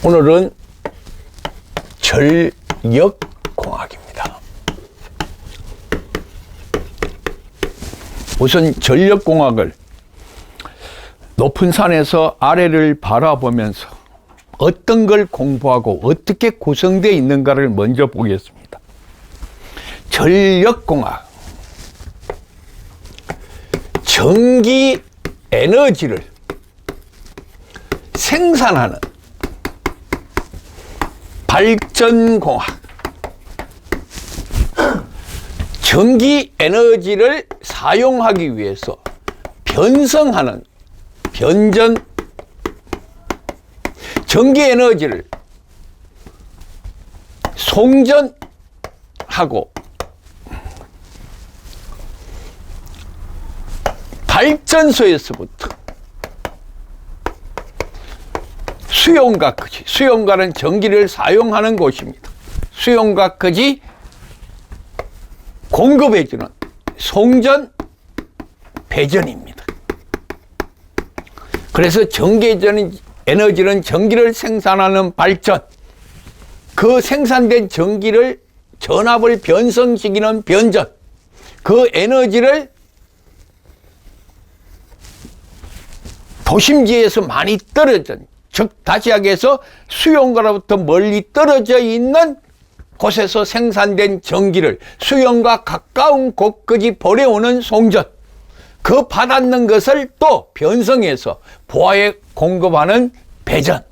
오늘은 전력공학입니다. 우선 전력공학을 높은 산에서 아래를 바라보면서 어떤 걸 공부하고 어떻게 구성되어 있는가를 먼저 보겠습니다. 전력공학, 전기 에너지를 생산하는 발전공학, 전기 에너지를 사용하기 위해서 변성하는 변전, 전기 에너지를 송전하고 발전소에서부터 수용과까지, 수용과는 전기를 사용하는 곳입니다. 수용과까지 공급해주는 송전, 배전입니다. 그래서 전기 에너지는 전기를 생산하는 발전, 그 생산된 전기를 전압을 변성시키는 변전, 그 에너지를 도심지에서 많이 떨어진, 즉 다시 하기해서 수용과로부터 멀리 떨어져 있는 곳에서 생산된 전기를 수용과 가까운 곳까지 보내오는 송전, 그 받았는 것을 또 변성해서 보아에 공급하는 배전,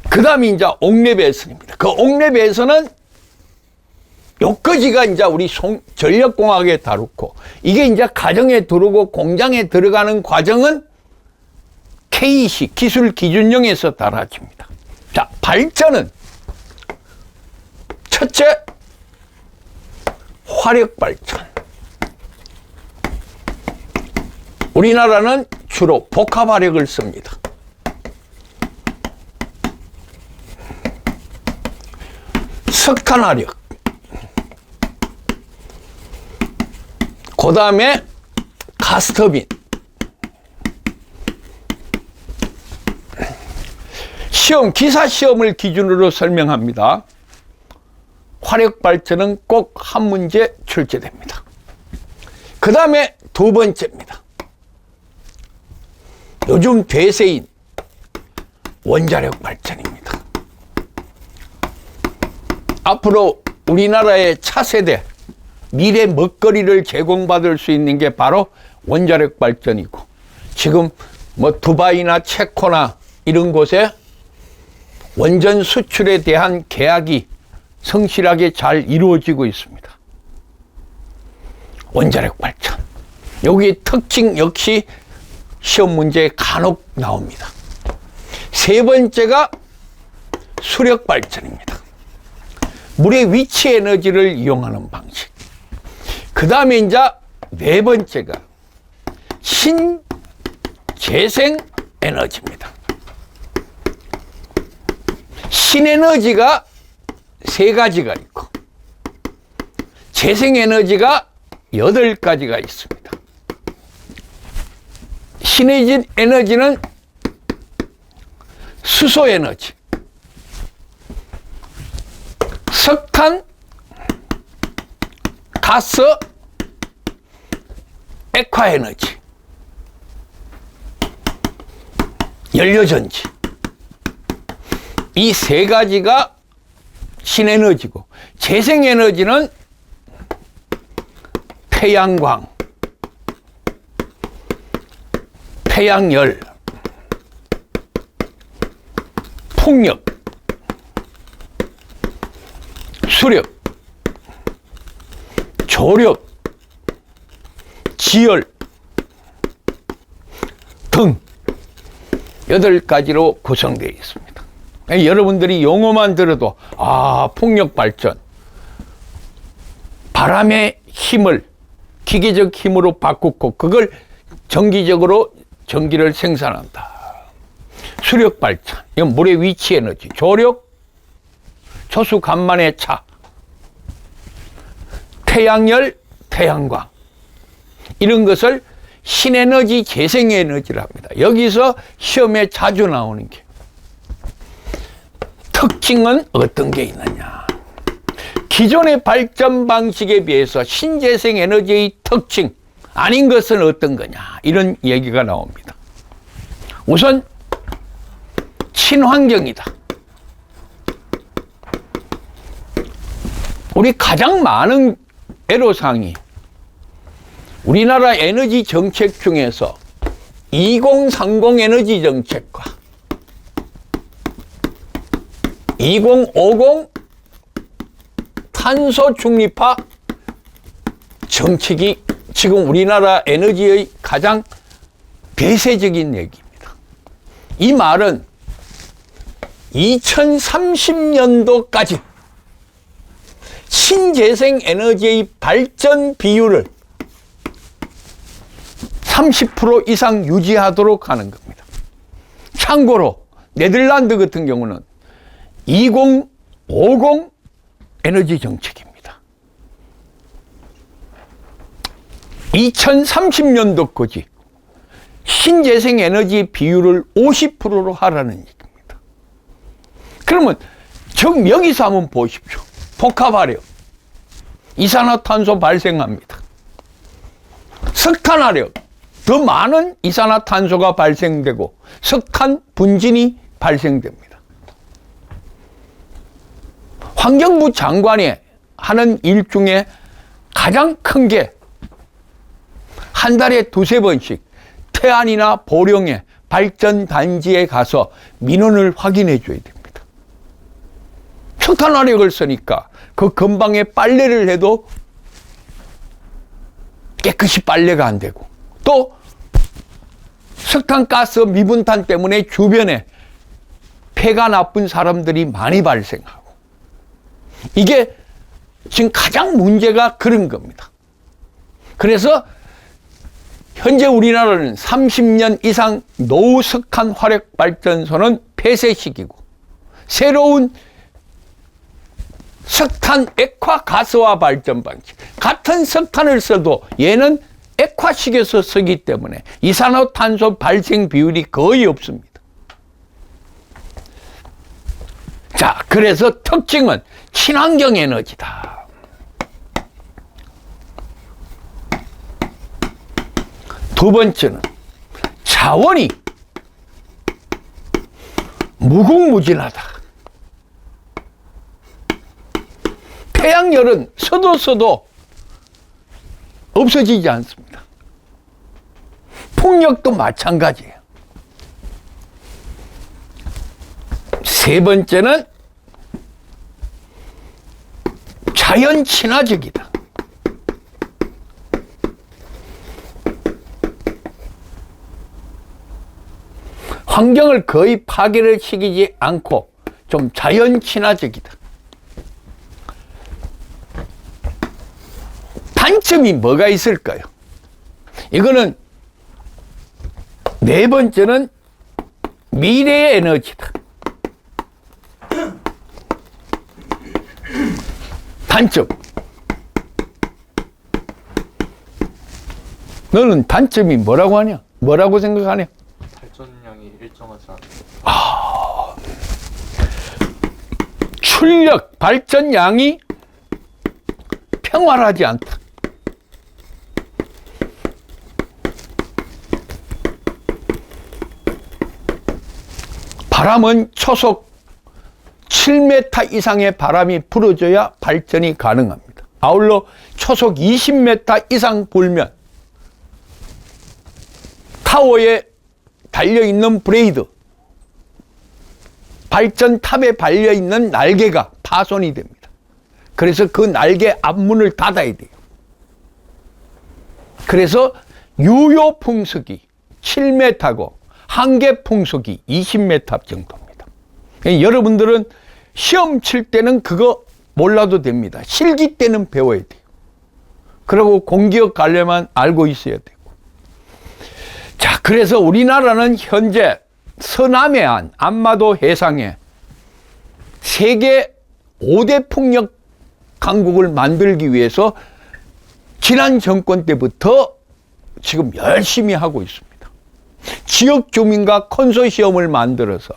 그 다음에 이제 옥내배선입니다. 그 옥내배선은 요까지가 이제 우리 전력공학에 다루고, 이게 이제 가정에 들어오고 공장에 들어가는 과정은 KEC 기술기준령에서 달아집니다. 자, 발전은 첫째, 화력발전. 우리나라는 주로 복합화력을 씁니다. 석탄화력, 그 다음에 가스터빈, 기사시험을 기준으로 설명합니다. 화력발전은 꼭 한 문제 출제됩니다. 그 다음에 두 번째입니다. 요즘 대세인 원자력 발전입니다. 앞으로 우리나라의 차세대, 미래 먹거리를 제공받을 수 있는 게 바로 원자력 발전이고, 지금 뭐 두바이나 체코나 이런 곳에 원전 수출에 대한 계약이 성실하게 잘 이루어지고 있습니다. 원자력 발전, 여기에 특징 역시 시험 문제에 간혹 나옵니다. 세 번째가 수력 발전입니다. 물의 위치 에너지를 이용하는 방식. 그 다음에 이제 네 번째가 신재생 에너지입니다. 신에너지가 세 가지가 있고 재생에너지가 8가지가 있습니다. 신에너지는 수소에너지, 석탄, 가스, 액화에너지, 연료전지, 이 세 가지가 신에너지고, 재생에너지는 태양광, 태양열, 풍력, 수력, 조력, 지열 등 8가지로 구성되어 있습니다. 여러분들이 용어만 들어도 풍력 발전, 바람의 힘을 기계적 힘으로 바꾸고 그걸 전기적으로 전기를 생산한다. 수력 발전, 이건 물의 위치 에너지, 조력, 초수 간만의 차, 태양열, 태양광, 이런 것을 신에너지, 재생에너지를 합니다. 여기서 시험에 자주 나오는 게 특징은 어떤 게 있느냐? 기존의 발전 방식에 비해서 신재생 에너지의 특징 아닌 것은 어떤 거냐? 이런 얘기가 나옵니다. 우선 친환경이다. 우리 가장 많은 애로사항이 우리나라 에너지 정책 중에서 2030 에너지 정책과 2050 탄소 중립화 정책이 지금 우리나라 에너지의 가장 대세적인 얘기입니다. 이 말은 2030년도까지 신재생 에너지의 발전 비율을 30% 이상 유지하도록 하는 겁니다. 참고로 네덜란드 같은 경우는 2050 에너지 정책입니다. 2030년도까지 신재생 에너지 비율을 50%로 하라는 얘기입니다. 그러면 즉 여기서 한번 보십시오. 복합화력, 이산화탄소 발생합니다. 석탄화력, 더 많은 이산화탄소가 발생되고 석탄 분진이 발생됩니다. 환경부 장관이 하는 일 중에 가장 큰 게 한 달에 2~3번씩 태안이나 보령에 발전단지에 가서 민원을 확인해 줘야 됩니다. 석탄화력을 쓰니까 그 근방에 빨래를 해도 깨끗이 빨래가 안 되고, 또 석탄가스 미분탄 때문에 주변에 폐가 나쁜 사람들이 많이 발생하고, 이게 지금 가장 문제가 그런 겁니다. 그래서 현재 우리나라는 30년 이상 노후 석탄 화력 발전소는 폐쇄시키고 새로운 석탄 액화 가스화 발전 방식, 같은 석탄을 써도 얘는 액화식에서 쓰기 때문에 이산화탄소 발생 비율이 거의 없습니다. 자, 그래서 특징은 친환경 에너지다. 두 번째는 자원이 무궁무진하다. 태양열은 써도 없어지지 않습니다. 풍력도 마찬가지예요. 세 번째는 자연 친화적이다. 환경을 거의 파괴를 시키지 않고 좀 자연 친화적이다. 단점이 뭐가 있을까요? 이거는 네 번째는 미래의 에너지다. 단점. 너는 단점이 뭐라고 하냐? 뭐라고 생각하냐? 발전량이 일정하지 않다. 출력 발전량이 평활하지 않다. 바람은 초속 7m 이상의 바람이 불어줘야 발전이 가능합니다. 아울러 초속 20m 이상 불면 타워에 달려있는 브레이드, 발전탑에 달려있는 날개가 파손이 됩니다. 그래서 그 날개 앞문을 닫아야 돼요. 그래서 유효 풍속이 7m고 한계 풍속이 20m 정도입니다. 여러분들은 시험 칠 때는 그거 몰라도 됩니다. 실기 때는 배워야 돼요. 그리고 공기업 관련만 알고 있어야 되고. 자, 그래서 우리나라는 현재 서남해안, 안마도 해상에 세계 5대 풍력 강국을 만들기 위해서 지난 정권 때부터 지금 열심히 하고 있습니다. 지역 주민과 컨소시엄을 만들어서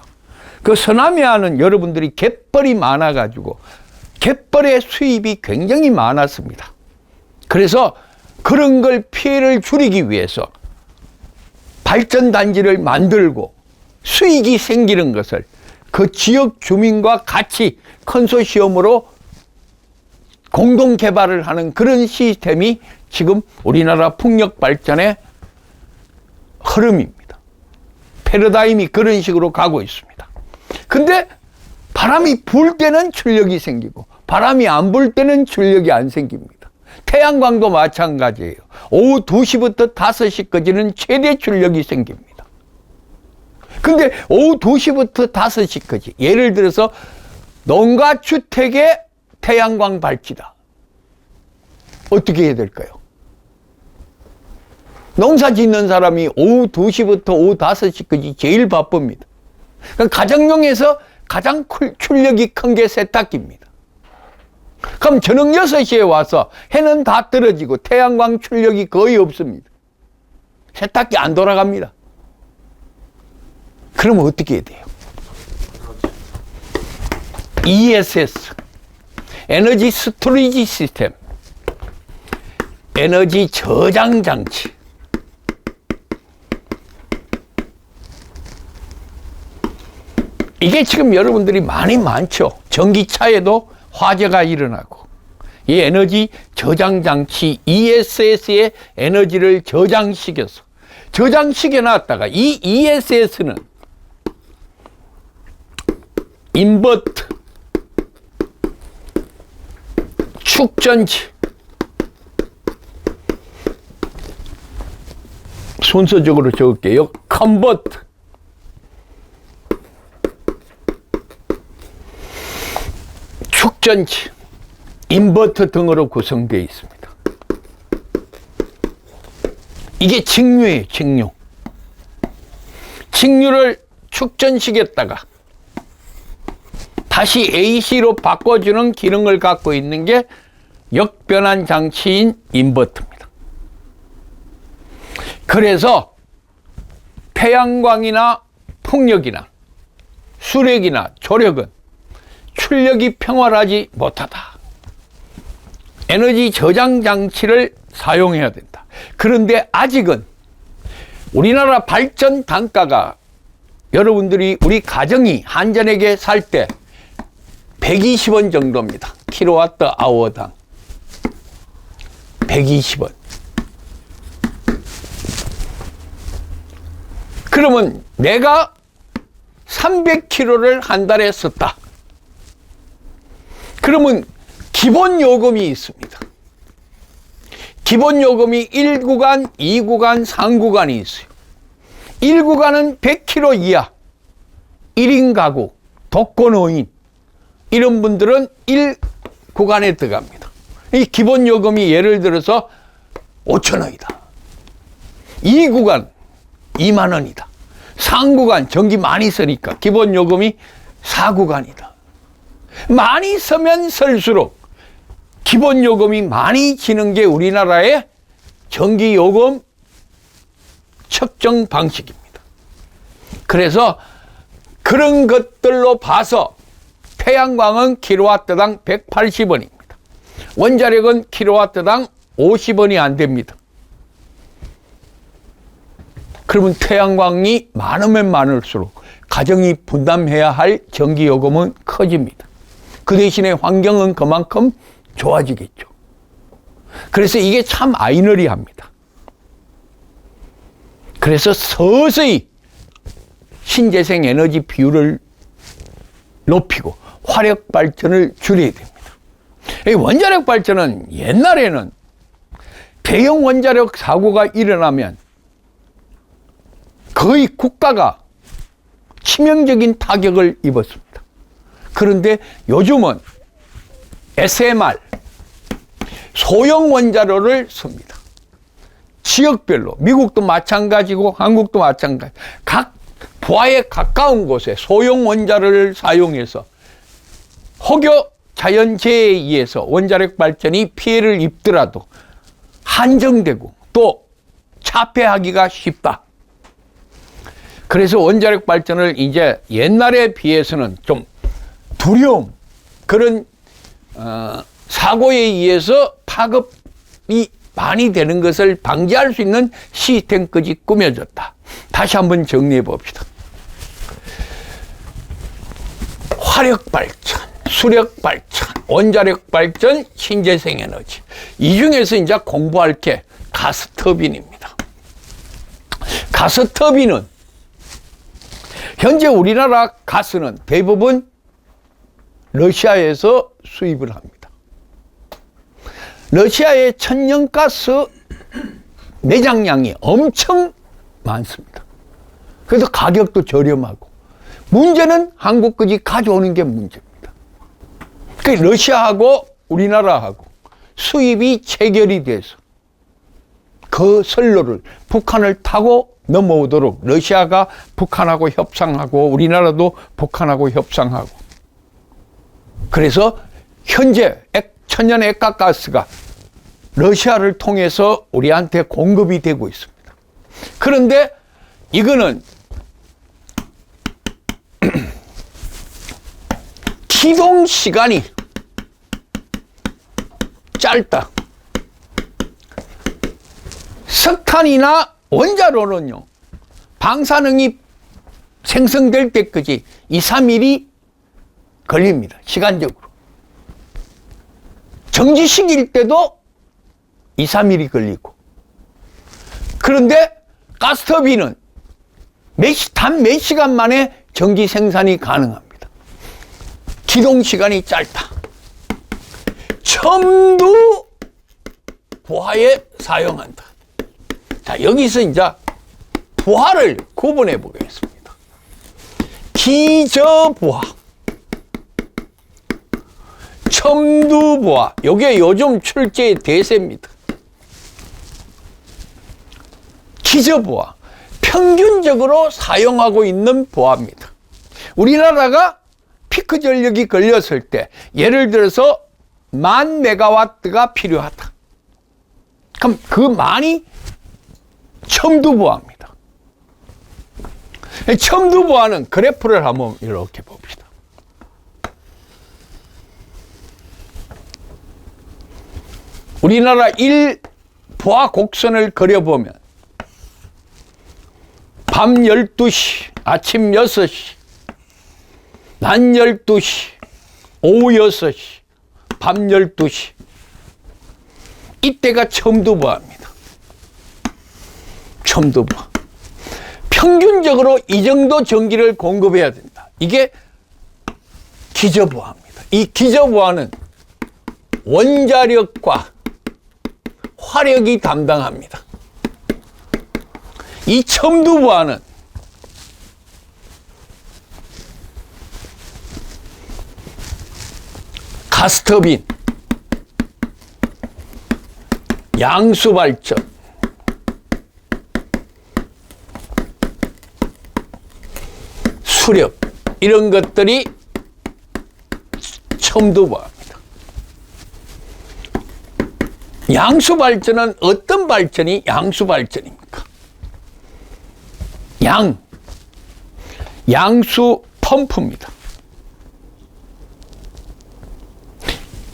그 서남해안은 여러분들이 갯벌이 많아가지고 갯벌의 수입이 굉장히 많았습니다. 그래서 그런 걸 피해를 줄이기 위해서 발전단지를 만들고 수익이 생기는 것을 그 지역 주민과 같이 컨소시엄으로 공동 개발을 하는 그런 시스템이 지금 우리나라 풍력 발전의 흐름입니다. 패러다임이 그런 식으로 가고 있습니다. 근데 바람이 불 때는 출력이 생기고 바람이 안 불 때는 출력이 안 생깁니다. 태양광도 마찬가지예요. 오후 2시부터 5시까지는 최대 출력이 생깁니다. 근데 오후 2시부터 5시까지 예를 들어서 농가주택의 태양광 발치다. 어떻게 해야 될까요? 농사 짓는 사람이 오후 2시부터 오후 5시까지 제일 바쁩니다. 그러니까 가정용에서 가장 출력이 큰 게 세탁기입니다. 그럼 저녁 6시에 와서 해는 다 떨어지고 태양광 출력이 거의 없습니다. 세탁기 안 돌아갑니다. 그러면 어떻게 해야 돼요? ESS, 에너지 스토리지 시스템, 에너지 저장 장치. 이게 지금 여러분들이 많죠. 전기차에도 화재가 일어나고 이 에너지 저장 장치 ESS에 에너지를 저장시켜서 저장시켜 놨다가 이 ESS는 인버터, 축전지, 순서적으로 적을게요. 컨버터, 축전지, 인버터 등으로 구성되어 있습니다. 이게 직류예요, 직류. 직류를 축전시켰다가 다시 AC로 바꿔주는 기능을 갖고 있는 게 역변환 장치인 인버터입니다. 그래서 태양광이나 풍력이나 수력이나 조력은 출력이 평활하지 못하다. 에너지 저장 장치를 사용해야 된다. 그런데 아직은 우리나라 발전 단가가 여러분들이 우리 가정이 한전에게 살 때 120원 정도입니다. 킬로와트 아워당 120원. 그러면 내가 300kg를 한 달에 썼다. 그러면 기본 요금이 있습니다. 기본 요금이 1구간, 2구간, 3구간이 있어요. 1구간은 100kg 이하, 1인 가구, 독거노인 이런 분들은 1구간에 들어갑니다. 이 기본 요금이 예를 들어서 5,000원이다. 2구간 2만 원이다. 3구간 전기 많이 쓰니까 기본 요금이 4구간이다. 많이 쓰면 쓸수록 기본 요금이 많이 지는 게 우리나라의 전기 요금 측정 방식입니다. 그래서 그런 것들로 봐서 태양광은 킬로와트당 180원입니다. 원자력은 킬로와트당 50원이 안 됩니다. 그러면 태양광이 많으면 많을수록 가정이 분담해야 할 전기요금은 커집니다. 그 대신에 환경은 그만큼 좋아지겠죠. 그래서 이게 참 아이러니합니다. 그래서 서서히 신재생 에너지 비율을 높이고 화력 발전을 줄여야 됩니다. 이 원자력 발전은 옛날에는 대형 원자력 사고가 일어나면 거의 국가가 치명적인 타격을 입었습니다. 그런데 요즘은 SMR, 소형 원자로를 씁니다. 지역별로, 미국도 마찬가지고 한국도 마찬가지. 각 부하에 가까운 곳에 소형 원자로를 사용해서 혹여 자연재해에 의해서 원자력 발전이 피해를 입더라도 한정되고 또 차폐하기가 쉽다. 그래서 원자력 발전을 이제 옛날에 비해서는 좀 두려움, 그런 사고에 의해서 파급이 많이 되는 것을 방지할 수 있는 시스템까지 꾸며졌다. 다시 한번 정리해 봅시다. 화력 발전, 수력 발전, 원자력 발전, 신재생 에너지. 이 중에서 이제 공부할 게 가스터빈입니다. 가스터빈은 현재 우리나라 가스는 대부분 러시아에서 수입을 합니다. 러시아의 천연가스 매장량이 엄청 많습니다. 그래서 가격도 저렴하고, 문제는 한국까지 가져오는 게 문제입니다. 그 러시아하고 우리나라하고 수입이 체결이 돼서 그 선로를 북한을 타고 넘어오도록 러시아가 북한하고 협상하고 우리나라도 북한하고 협상하고, 그래서 현재 천연 액화가스가 러시아를 통해서 우리한테 공급이 되고 있습니다. 그런데 이거는 기동 시간이 짧다. 석탄이나 원자로는요, 방사능이 생성될 때까지 2, 3일이 걸립니다. 시간적으로. 정지식일 때도 2, 3일이 걸리고. 그런데 가스터빈은 단 몇 시간 만에 전기 생산이 가능합니다. 기동 시간이 짧다. 첨두 부하에 사용한다. 자, 여기서 이제 부하를 구분해 보겠습니다. 기저부하, 첨두부하, 이게 요즘 출제의 대세입니다. 기저부하, 평균적으로 사용하고 있는 부하입니다. 우리나라가 피크 전력이 걸렸을 때 예를 들어서 10,000메가와트가 필요하다. 그럼 그 많이 첨두부하입니다. 첨두부하는 그래프를 한번 이렇게 봅시다. 우리나라 1부하 곡선을 그려보면 밤 12시, 아침 6시, 낮 12시, 오후 6시, 밤 12시. 이때가 첨두부하입니다. 첨두부하. 평균적으로 이 정도 전기를 공급해야 된다. 이게 기저부하입니다. 이 기저부하는 원자력과 화력이 담당합니다. 이 첨두부하는 가스터빈, 양수발전, 수력, 이런 것들이 첨두부하입니다. 양수발전은 어떤 발전이 양수발전입니까? 양수 펌프입니다.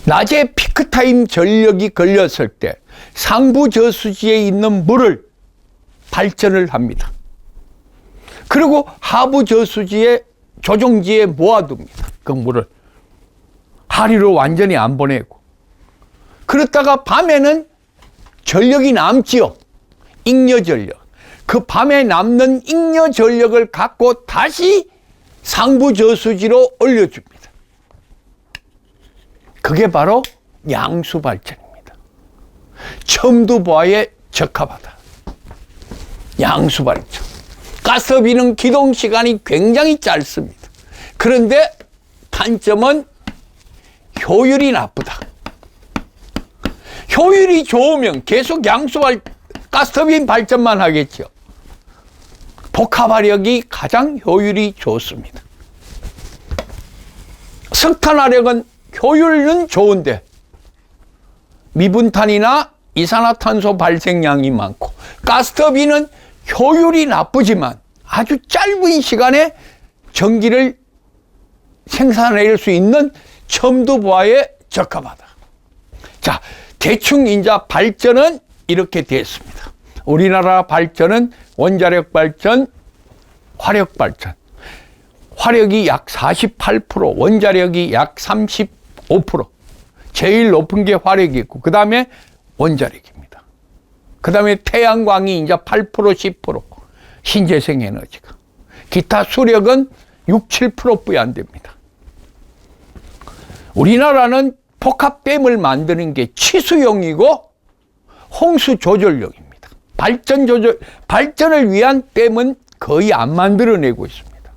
낮에 피크타임 전력이 걸렸을 때 상부 저수지에 있는 물을 발전을 합니다. 그리고 하부 저수지에 조정지에 모아둡니다. 그 물을 하류로 완전히 안 보내고, 그렇다가 밤에는 전력이 남지요. 잉여 전력. 그 밤에 남는 잉여 전력을 갖고 다시 상부 저수지로 올려줍니다. 그게 바로 양수 발전입니다. 첨두부하에 적합하다. 양수 발전. 가스터빈은 기동 시간이 굉장히 짧습니다. 그런데 단점은 효율이 나쁘다. 효율이 좋으면 계속 가스터빈 발전만 하겠죠. 복합화력이 가장 효율이 좋습니다. 석탄화력은 효율은 좋은데 미분탄이나 이산화탄소 발생량이 많고, 가스터빈은 효율이 나쁘지만 아주 짧은 시간에 전기를 생산해낼 수 있는 첨도부하에 적합하다. 자, 대충 이제 발전은 이렇게 됐습니다. 우리나라 발전은 원자력 발전, 화력 발전. 화력이 약 48%, 원자력이 약 35%. 제일 높은 게 화력이고, 그 다음에 원자력입니다. 그 다음에 태양광이 이제 8%, 10%. 신재생 에너지가. 기타 수력은 6, 7%뿐이 안 됩니다. 우리나라는 복합댐을 만드는 게 치수용이고 홍수 조절용입니다. 발전을 위한 댐은 거의 안 만들어내고 있습니다.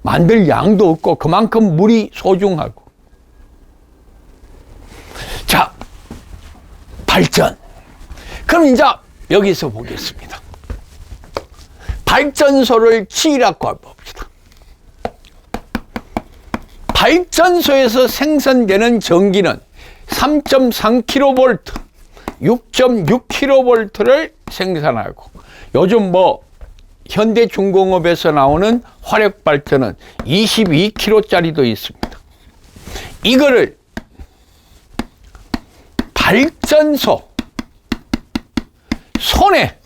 만들 양도 없고 그만큼 물이 소중하고. 자, 발전. 그럼 이제 여기서 보겠습니다. 발전소를 지으라고 해봅시다. 발전소에서 생산되는 전기는 3.3kV, 6.6kV를 생산하고, 요즘 뭐 현대중공업에서 나오는 화력 발전은 22kV짜리도 있습니다. 이거를 발전소 손해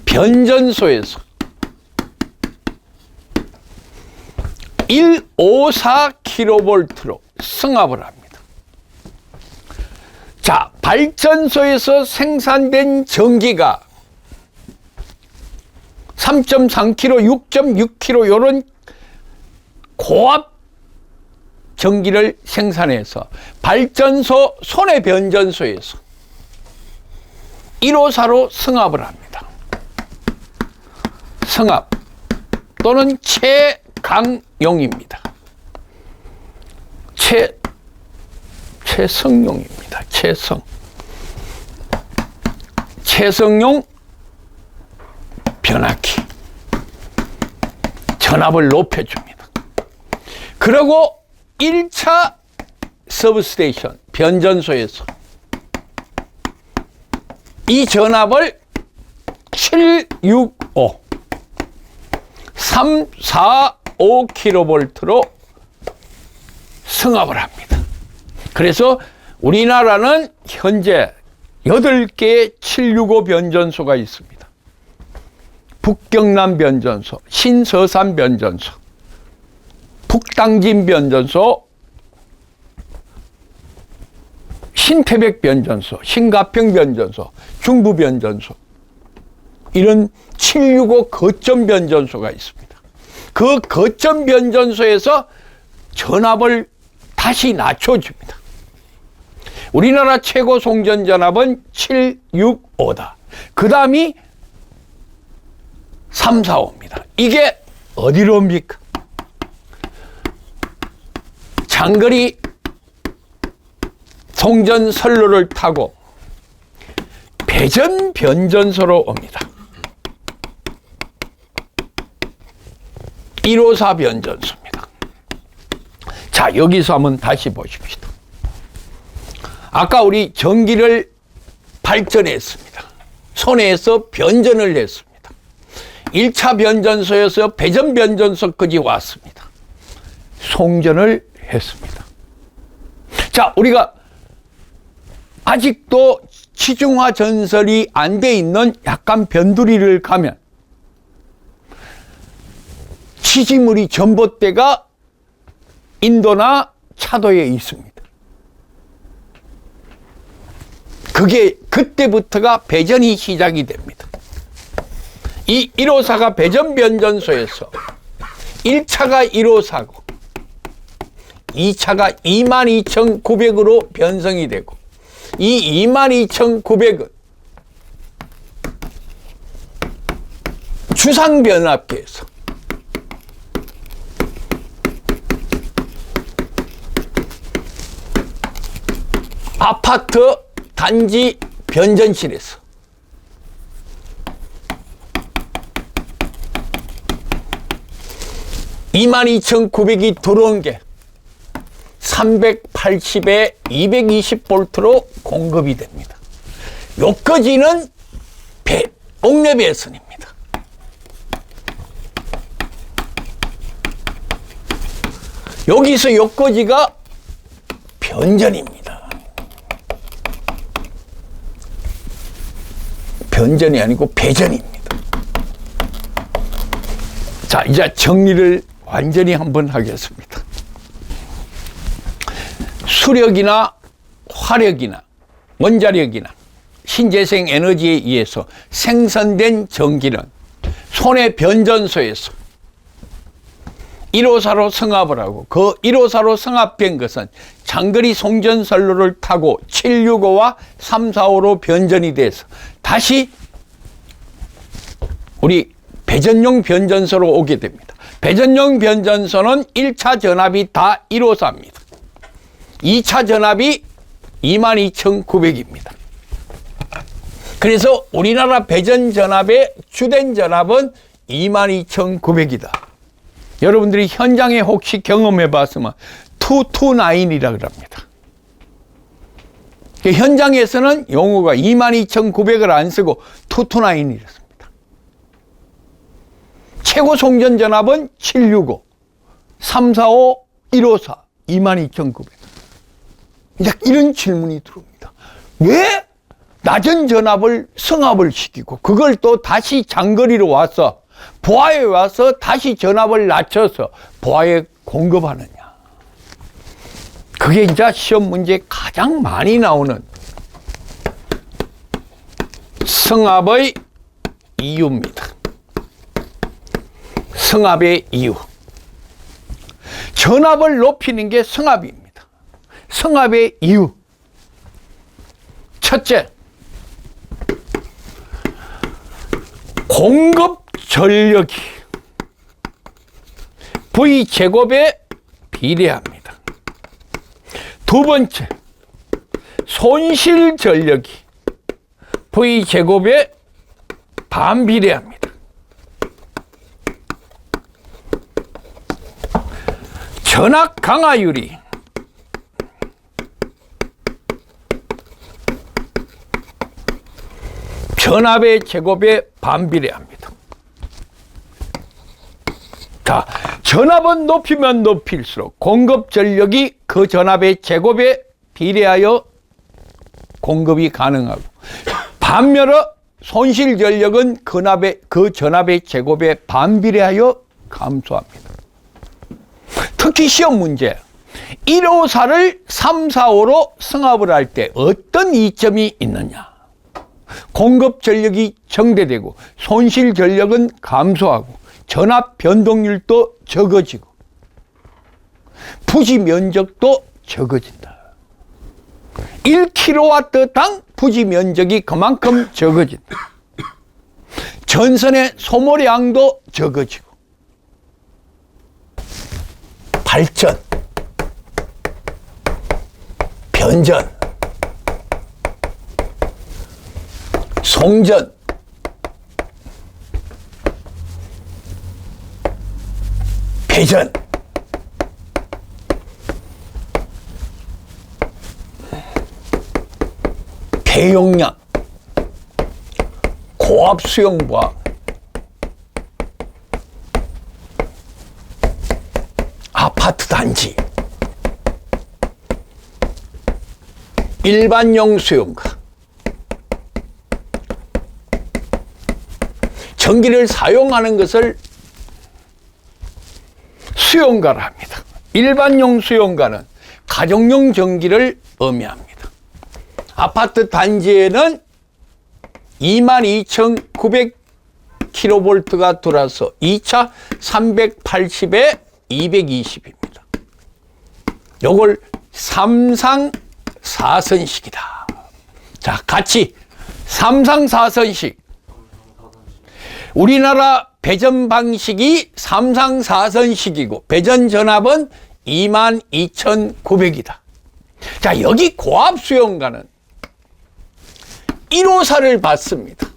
변전소에서 154kV로 승합을 합니다. 자, 발전소에서 생산된 전기가 3.3kV, 6.6kV 이런 고압 전기를 생산해서 발전소 손해 변전소에서 154로 승합을 합니다. 승합 또는 최강용입니다. 최성용입니다. 최성용 변압기. 전압을 높여줍니다. 그리고 1차 서브스테이션 변전소에서 이 전압을 765 345kV로 승합을 합니다. 그래서 우리나라는 현재 8개의 765 변전소가 있습니다. 북경남 변전소, 신서산 변전소, 북당진 변전소, 신태백 변전소, 신가평 변전소, 중부 변전소, 이런 765 거점 변전소가 있습니다. 그 거점 변전소에서 전압을 다시 낮춰줍니다. 우리나라 최고 송전 전압은 765다. 그 다음이 345입니다. 이게 어디로 옵니까? 장거리 송전 선로를 타고 배전 변전소로 옵니다. 154 변전소입니다. 자, 여기서 한번 다시 보십시다. 아까 우리 전기를 발전했습니다. 손해에서 변전을 했습니다. 1차 변전소에서 배전 변전소까지 왔습니다. 송전을 했습니다. 자, 우리가 아직도 치중화 전설이 안 돼 있는 약간 변두리를 가면 치지물이 전봇대가 인도나 차도에 있습니다. 그게 그때부터가 배전이 시작이 됩니다. 이 154가 배전 변전소에서 1차가 154고 2차가 22,900으로 변성이 되고, 이 22,900은 주상변압기에서 아파트 단지 변전실에서 (22,900이) 들어온 게 380에 220볼트로 공급이 됩니다. 요까지는 옥내 배선입니다. 여기서 여기까지가 변전입니다. 변전이 아니고 배전입니다. 자, 이제 정리를 완전히 한번 하겠습니다. 수력이나 화력이나 원자력이나 신재생 에너지에 의해서 생산된 전기는 손해 변전소에서 1호사로 승합을 하고, 그 1호사로 승합된 것은 장거리 송전선로를 타고 765와 345로 변전이 돼서 다시 우리 배전용 변전소로 오게 됩니다. 배전용 변전소는 1차 전압이 다 1호사입니다. 2차 전압이 22,900입니다. 그래서 우리나라 배전 전압의 주된 전압은 22,900이다. 여러분들이 현장에 혹시 경험해 봤으면 229이라고 합니다. 현장에서는 용어가 22,900을 안 쓰고 229이랬습니다. 최고 송전 전압은 765, 345, 154, 22,900. 이제 이런 질문이 들어옵니다. 왜 낮은 전압을 승합을 시키고 그걸 또 다시 장거리로 와서 보아에 와서 다시 전압을 낮춰서 보아에 공급하느냐. 그게 이제 시험 문제에 가장 많이 나오는 승합의 이유입니다. 승합의 이유. 전압을 높이는 게 승합입니다. 승합의 이유. 첫째, 공급 전력이 V제곱에 비례합니다. 두 번째, 손실 전력이 V제곱에 반비례합니다. 전압 강화율이 전압의 제곱에 반비례합니다. 자, 전압은 높이면 높일수록 공급 전력이 그 전압의 제곱에 비례하여 공급이 가능하고, 반면에 손실 전력은 그 전압의 제곱에 반비례하여 감소합니다. 특히 시험 문제 1호사를 345로 승합을 할 때 어떤 이점이 있느냐. 공급 전력이 정대되고 손실 전력은 감소하고 전압 변동률도 적어지고 부지 면적도 적어진다. 1kW당 부지 면적이 그만큼 적어진다. 전선의 소모량도 적어지고 발전, 변전, 송전, 배전, 대용량, 고압 수용부하, 아파트 단지, 일반용 수용가, 전기를 사용하는 것을 수용가라 합니다. 일반용 수용가는 가정용 전기를 의미합니다. 아파트 단지에는 22,900kV가 들어와서 2차 380에 220입니다. 요걸 3상 4선식이다. 자, 같이 3상 4선식. 우리나라 배전 방식이 3상 4선식이고 배전 전압은 22,900이다. 자, 여기 고압 수용가는 1호사를 받습니다.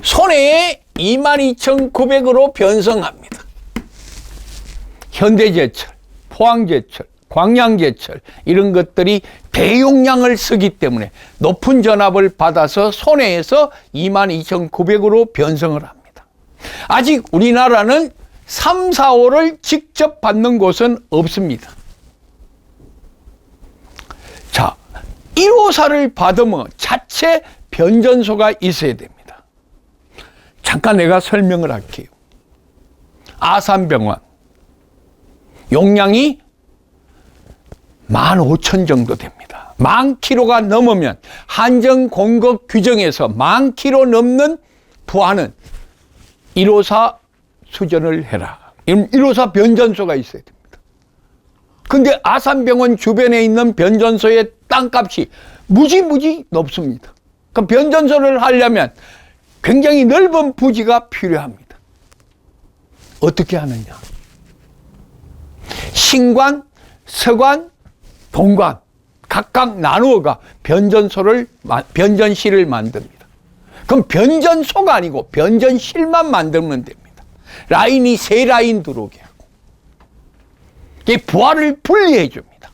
손해에 22,900으로 변성합니다. 현대제철, 포항제철, 광양제철 이런 것들이 대용량을 쓰기 때문에 높은 전압을 받아서 손해에서 22,900으로 변성을 합니다. 아직 우리나라는 3, 4, 5를 직접 받는 곳은 없습니다. 자, 154를 받으면 자체 변전소가 있어야 됩니다. 잠깐 내가 설명을 할게요. 아산병원 용량이 15,000 정도 됩니다. 10,000kg가 넘으면 한정 공급 규정에서 10,000kg 넘는 부하는 154 수전을 해라. 154 변전소가 있어야 됩니다. 근데 아산병원 주변에 있는 변전소의 땅값이 무지무지 높습니다. 그 변전소를 하려면 굉장히 넓은 부지가 필요합니다. 어떻게 하느냐? 신관, 서관, 동관 각각 나누어가 변전실을 만듭니다. 그럼 변전소가 아니고 변전실만 만들면 됩니다. 라인이 3라인 들어오게 하고 이 부하를 분리해 줍니다.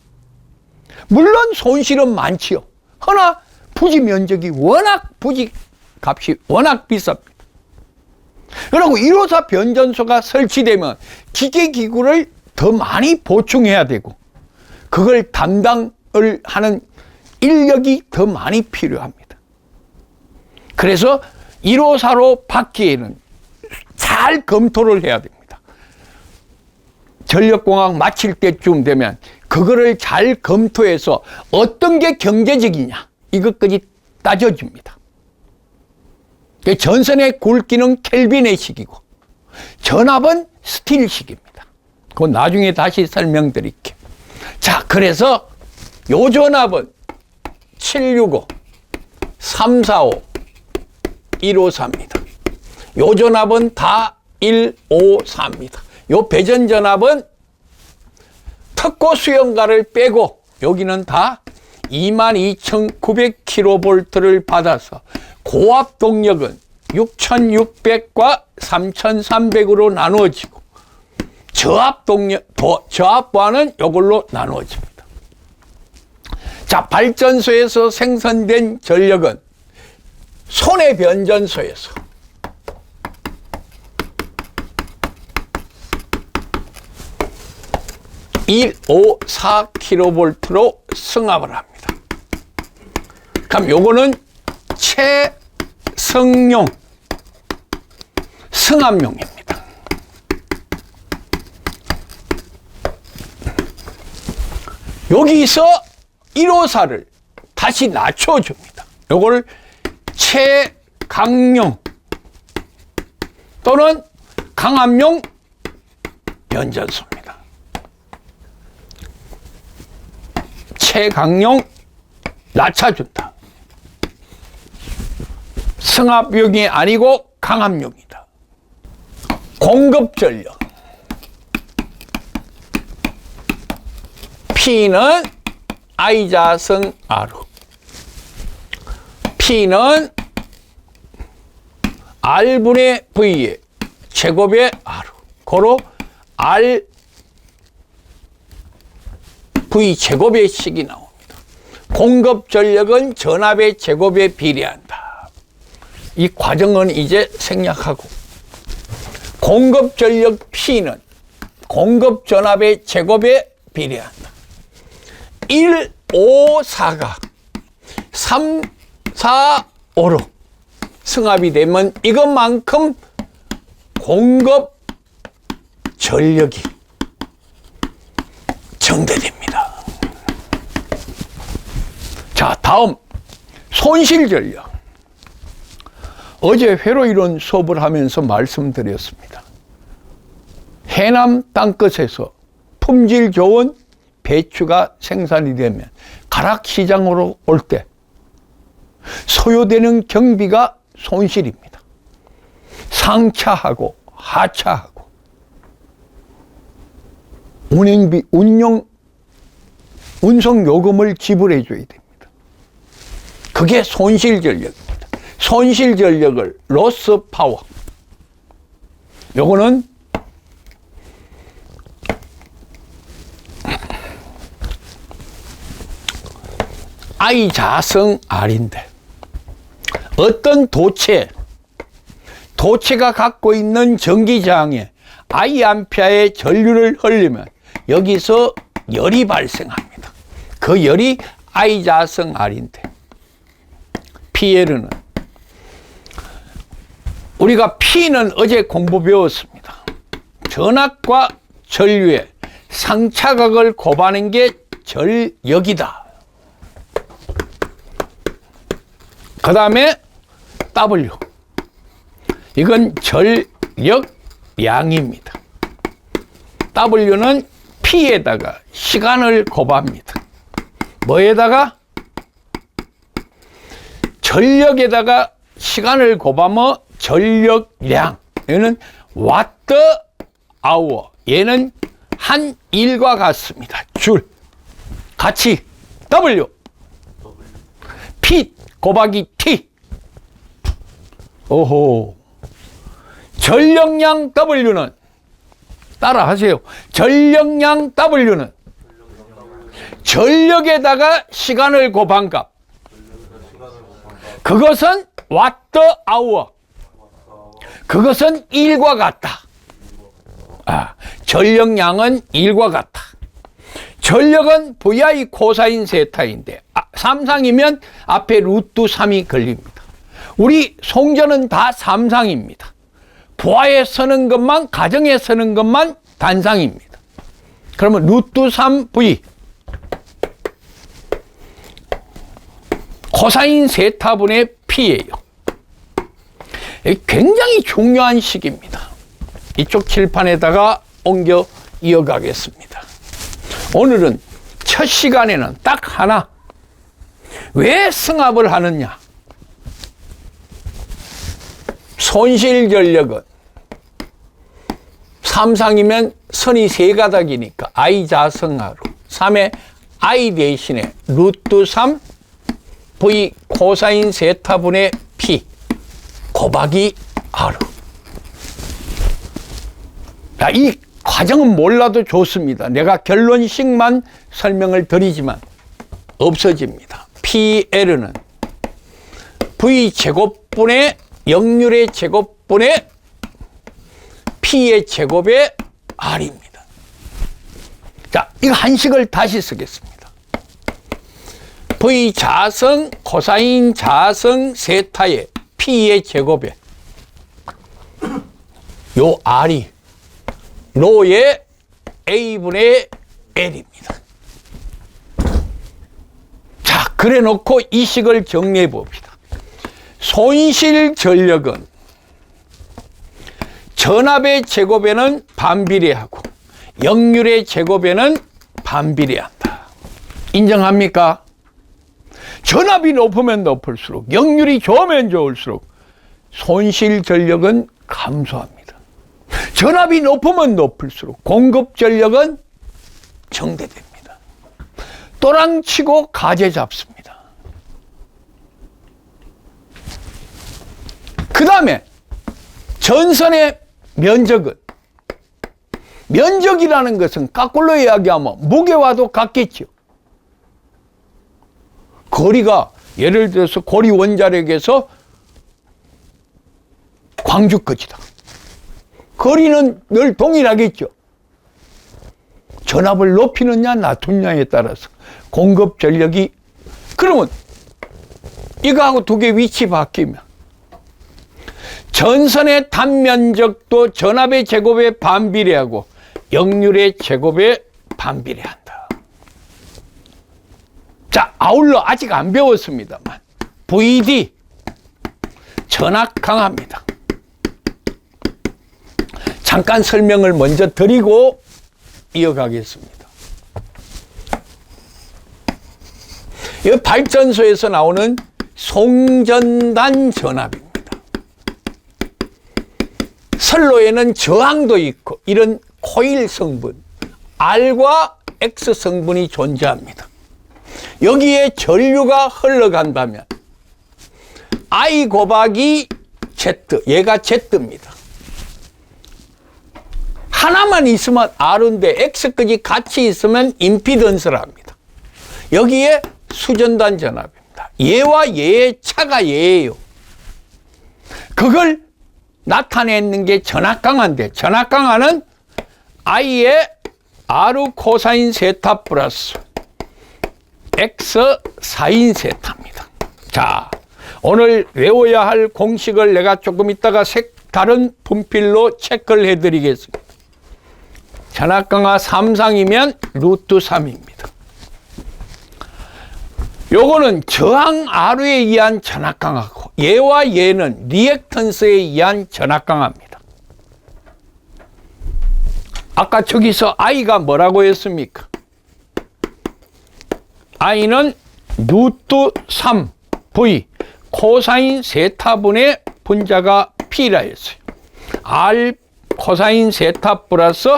물론 손실은 많지요. 허나 부지 면적이 부지 값이 워낙 비쌉니다. 그리고 154 변전소가 설치되면 기계기구를 더 많이 보충해야 되고 그걸 담당을 하는 인력이 더 많이 필요합니다. 그래서 154로 받기에는 잘 검토를 해야 됩니다. 전력공학 마칠 때쯤 되면 그거를 잘 검토해서 어떤 게 경제적이냐 이것까지 따져줍니다. 전선의 굵기는 켈빈의식이고 전압은 스틸식입니다. 그건 나중에 다시 설명드릴게요. 자, 그래서 요 전압은 765, 345, 154입니다. 요 전압은 다 154입니다. 요 배전 전압은 특고 수용가를 빼고 여기는 다 22,900kV를 받아서 고압 동력은 6,600과 3,300으로 나누어지고 저압부하는 이걸로 나누어집니다. 자, 발전소에서 생산된 전력은 손해 변전소에서 154kV로 승합을 합니다. 그럼 요거는 최성용 승합용입니다. 여기서 154를 다시 낮춰줍니다. 요걸 최강용 또는 강압용 변전소입니다. 최강용 낮춰준다. 승합용이 아니고 강압용이다. 공급전력 P는 I자승 R로 P는 R분의 V의 제곱의 R로 고로 R V 제곱의 식이 나옵니다. 공급 전력은 전압의 제곱에 비례한다. 이 과정은 이제 생략하고 공급 전력 P는 공급 전압의 제곱에 비례한다. 154가 3, 4, 5로 승합이 되면 이것만큼 공급 전력이 정대됩니다. 자, 다음 손실 전력. 어제 회로이론 수업을 하면서 말씀드렸습니다. 해남 땅끝에서 품질 좋은 배추가 생산이 되면 가락시장으로 올 때 소요되는 경비가 손실입니다. 상차하고 하차하고 운송 요금을 지불해 줘야 됩니다. 그게 손실 전력입니다. 손실 전력을 로스 파워. 요거는 I 자승 R인데 어떤 도체가 갖고 있는 전기 저항에 I암페어의 전류를 흘리면 여기서 열이 발생합니다. 그 열이 I-자성 R인데 PL은 우리가 P는 어제 공부 배웠습니다. 전압과 전류의 상차각을 곱하는 게 전력이다. 그 다음에 W. 이건 전력량입니다. W는 P에다가 시간을 곱합니다. 뭐에다가? 전력에다가 시간을 곱하면 전력량. 얘는 와트 아워. 얘는 한 일과 같습니다. 줄. 같이 W. P 곱하기 T. 오호. 전력량 W는 따라 하세요. 전력량 W는 전력에다가 시간을 곱한 값. 그것은 와트 아워. 그것은 1과 같다. 전력량은 1과 같다. 전력은 VI 코사인 세타인데 삼상이면 앞에 루트 3이 걸립니다. 우리 송전은 다 삼상입니다. 부하에 서는 것만, 가정에 서는 것만 단상입니다. 그러면 루트 3V 코사인 세타분의 P예요. 굉장히 중요한 식입니다. 이쪽 칠판에다가 옮겨 이어가겠습니다. 오늘은 첫 시간에는 딱 하나. 왜 승합을 하느냐? 손실전력은 삼상이면 선이 세 가닥이니까 I자성하로 3의 I 대신에 루트 3 V 코사인 세타분의 P 곱하기 R. 이 과정은 몰라도 좋습니다. 내가 결론식만 설명을 드리지만 없어집니다. PL은 V 제곱분의 역률의 제곱분의 P의 제곱의 R입니다. 자, 이 한식을 다시 쓰겠습니다. V 자성 코사인 자성 세타의 P의 제곱에 요 R이 로의 A분의 L입니다. 자, 그래 놓고 이 식을 정리해 봅시다. 손실 전력은 전압의 제곱에는 반비례하고 역률의 제곱에는 반비례한다. 인정합니까? 전압이 높으면 높을수록 역률이 좋으면 좋을수록 손실 전력은 감소합니다. 전압이 높으면 높을수록 공급 전력은 정대됩니다. 또랑치고 가재 잡습니다. 그 다음에 전선의 면적은, 면적이라는 것은 거꾸로 이야기하면 무게와도 같겠죠. 거리가 예를 들어서 고리 원자력에서 광주까지다. 거리는 늘 동일하겠죠. 전압을 높이느냐 낮추느냐에 따라서 공급 전력이, 그러면 이거하고 두 개 위치 바뀌면 전선의 단면적도 전압의 제곱에 반비례하고 역률의 제곱에 반비례한다. 자, 아울러 아직 안 배웠습니다만 VD 전압 강합니다. 잠깐 설명을 먼저 드리고 이어가겠습니다. 이 발전소에서 나오는 송전단 전압입니다. 선로에는 저항도 있고 이런 코일 성분 R과 X 성분이 존재합니다. 여기에 전류가 흘러간다면 I 곱하기 Z, 얘가 Z입니다. 하나만 있으면 R인데 X까지 같이 있으면 임피던스라 합니다. 여기에 수전단 전압입니다. 얘와 얘의 차가 얘예요. 그걸 나타내는 게 전압강화인데, 전압강화는 I의 R 코사인 세타 플러스 X 사인 세타입니다. 자, 오늘 외워야 할 공식을 내가 조금 있다가 색다른 분필로 체크를 해드리겠습니다. 전압강화 3상이면 루트 3입니다. 요거는 저항 R에 의한 전압강화고, 얘와 얘는 리액턴스에 의한 전압강화입니다. 아까 저기서 I가 뭐라고 했습니까? I는 루트 3 V 코사인 세타분의 분자가 P라 했어요. R 코사인 세타 플러스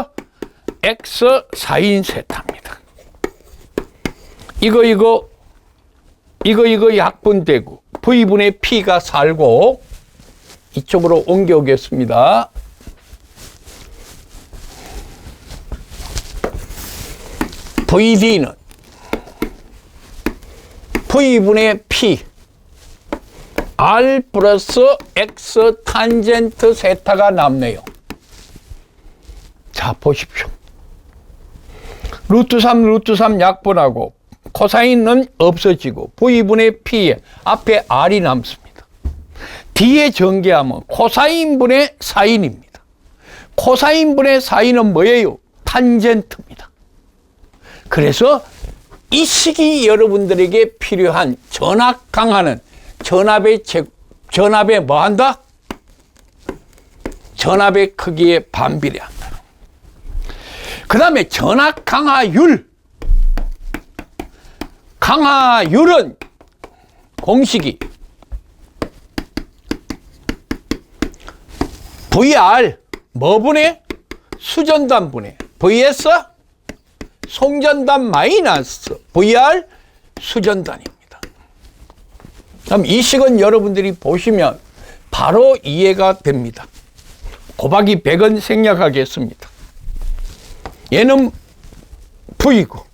X 사인 세타입니다. 이거 약분되고 V분의 P가 살고 이쪽으로 옮겨오겠습니다. VD는 V분의 P R 플러스 X 탄젠트 세타가 남네요. 자, 보십시오. 루트 3 약분하고 코사인은 없어지고 V분의 P에 앞에 R이 남습니다. 뒤에 전개하면 코사인분의 사인입니다. 코사인분의 사인은 뭐예요? 탄젠트입니다. 그래서 이 시기 여러분들에게 필요한 전압 강화는 전압에 뭐 한다? 전압의 크기에 반비례한다. 그 다음에 전압 강화율. 강화율은 공식이 VR 뭐분의? 수전단분의 VS 송전단 마이너스 VR 수전단입니다. 그럼 이 식은 여러분들이 보시면 바로 이해가 됩니다. 곱하기 100은 생략하겠습니다. 얘는 V고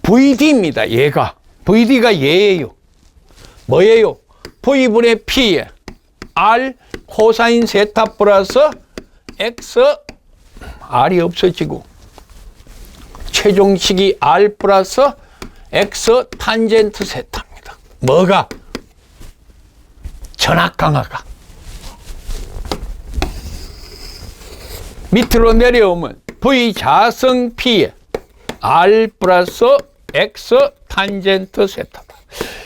VD입니다. 얘가 VD가 얘예요. 뭐예요? V분의 P에 R 코사인 세타 플러스 X R이 없어지고 최종식이 R 플러스 X 탄젠트 세타입니다. 뭐가? 전압 강화가. 밑으로 내려오면 V 자성 P에 R 플러스 X 탄젠트 세타다.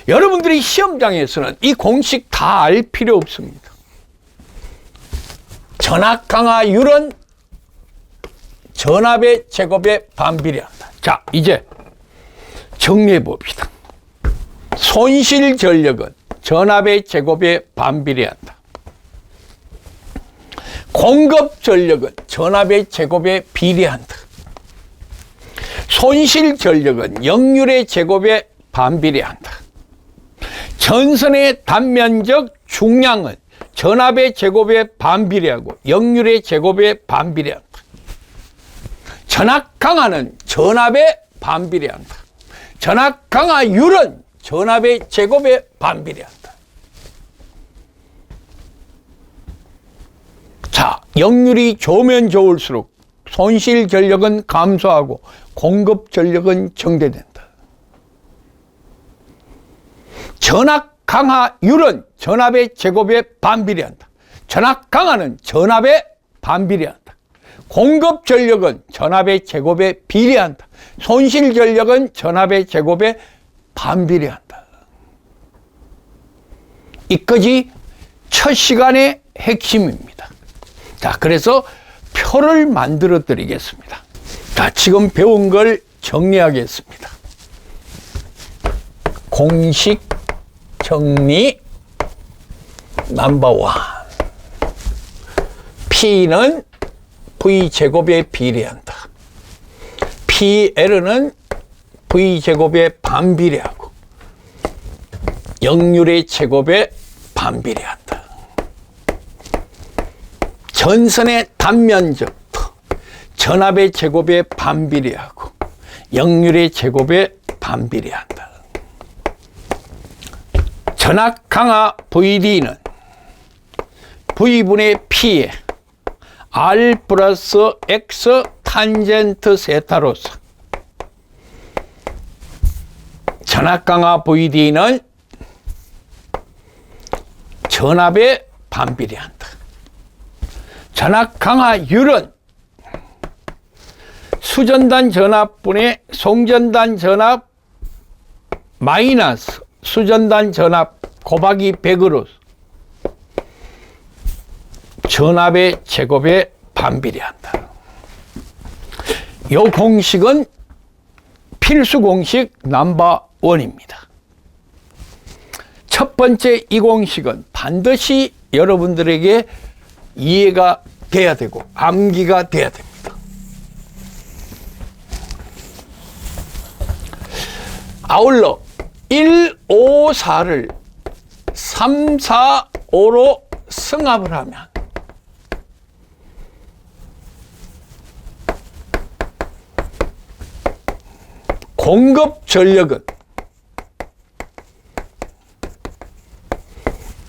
여러분들이 시험장에서는 이 공식 다 알 필요 없습니다. 전압 강화율은 전압의 제곱에 반비례한다. 자, 이제 정리해 봅시다. 손실 전력은 전압의 제곱에 반비례한다. 공급 전력은 전압의 제곱에 비례한다. 손실 전력은 역률의 제곱에 반비례한다. 전선의 단면적 중량은 전압의 제곱에 반비례하고 역률의 제곱에 반비례한다. 전압 강화는 전압에 반비례한다. 전압 강화율은 전압의 제곱에 반비례한다. 자, 역률이 좋으면 좋을수록 손실 전력은 감소하고 공급 전력은 증대된다. 전압 강화율은 전압의 제곱에 반비례한다. 전압 강화는 전압에 반비례한다. 공급 전력은 전압의 제곱에 비례한다. 손실 전력은 전압의 제곱에 반비례한다. 이까지 첫 시간의 핵심입니다. 자, 그래서 표를 만들어 드리겠습니다. 자, 지금 배운 걸 정리하겠습니다. 공식 정리 넘버 1. P는 V제곱에 비례한다. PL은 V제곱에 반비례하고 역률의 제곱에 반비례한다. 전선의 단면적도 전압의 제곱에 반비례하고 역률의 제곱에 반비례한다. 전압 강화 VD는 V분의 P에 R 플러스 X 탄젠트 세타로서 전압강하 VD는 전압에 반비례한다. 전압강하율은 수전단 전압분의 송전단 전압 마이너스 수전단 전압 곱하기 100으로 전압의 제곱에 반비례한다. 이 공식은 필수 공식 넘버 원입니다. 첫 번째 이 공식은 반드시 여러분들에게 이해가 돼야 되고 암기가 돼야 됩니다. 아울러 1, 5, 4를 3, 4, 5로 승합을 하면 공급 전력은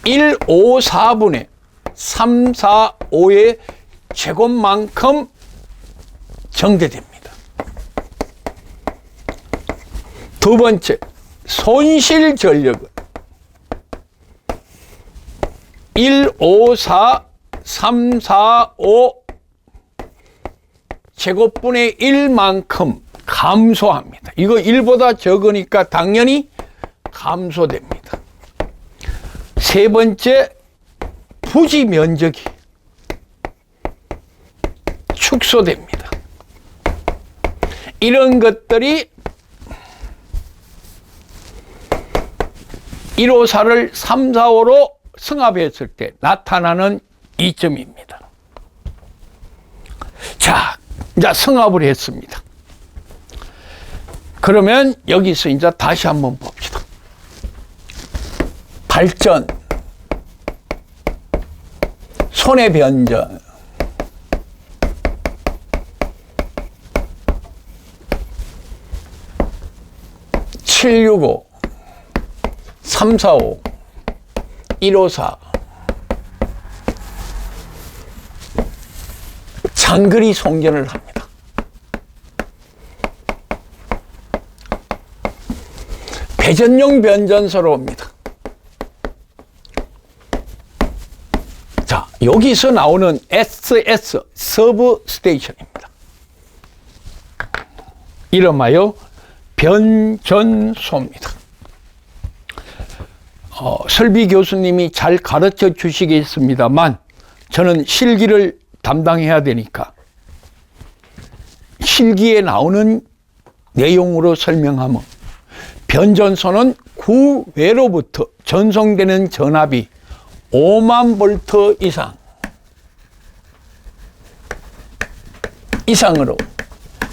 1, 5, 4분의 3, 4, 5의 제곱만큼 정대됩니다. 두 번째, 손실 전력은 1, 5, 4, 3, 4, 5 제곱분의 1만큼 감소합니다. 이거 1보다 적으니까 당연히 감소됩니다. 세 번째, 부지 면적이 축소됩니다. 이런 것들이 154를 345로 승합했을 때 나타나는 이점입니다. 자, 이제 승합을 했습니다. 그러면 여기서 이제 다시 한번 봅시다. 발전, 손해 변전, (765) 345 154 장거리 송전을 합니다. 배전용 변전소로 옵니다. 자, 여기서 나오는 SS 서브 스테이션입니다. 이름하여 변전소입니다. 설비 교수님이 잘 가르쳐 주시겠습니다만 저는 실기를 담당해야 되니까 실기에 나오는 내용으로 설명하면 변전소는 구외로부터 전송되는 전압이 5만 볼트 이상으로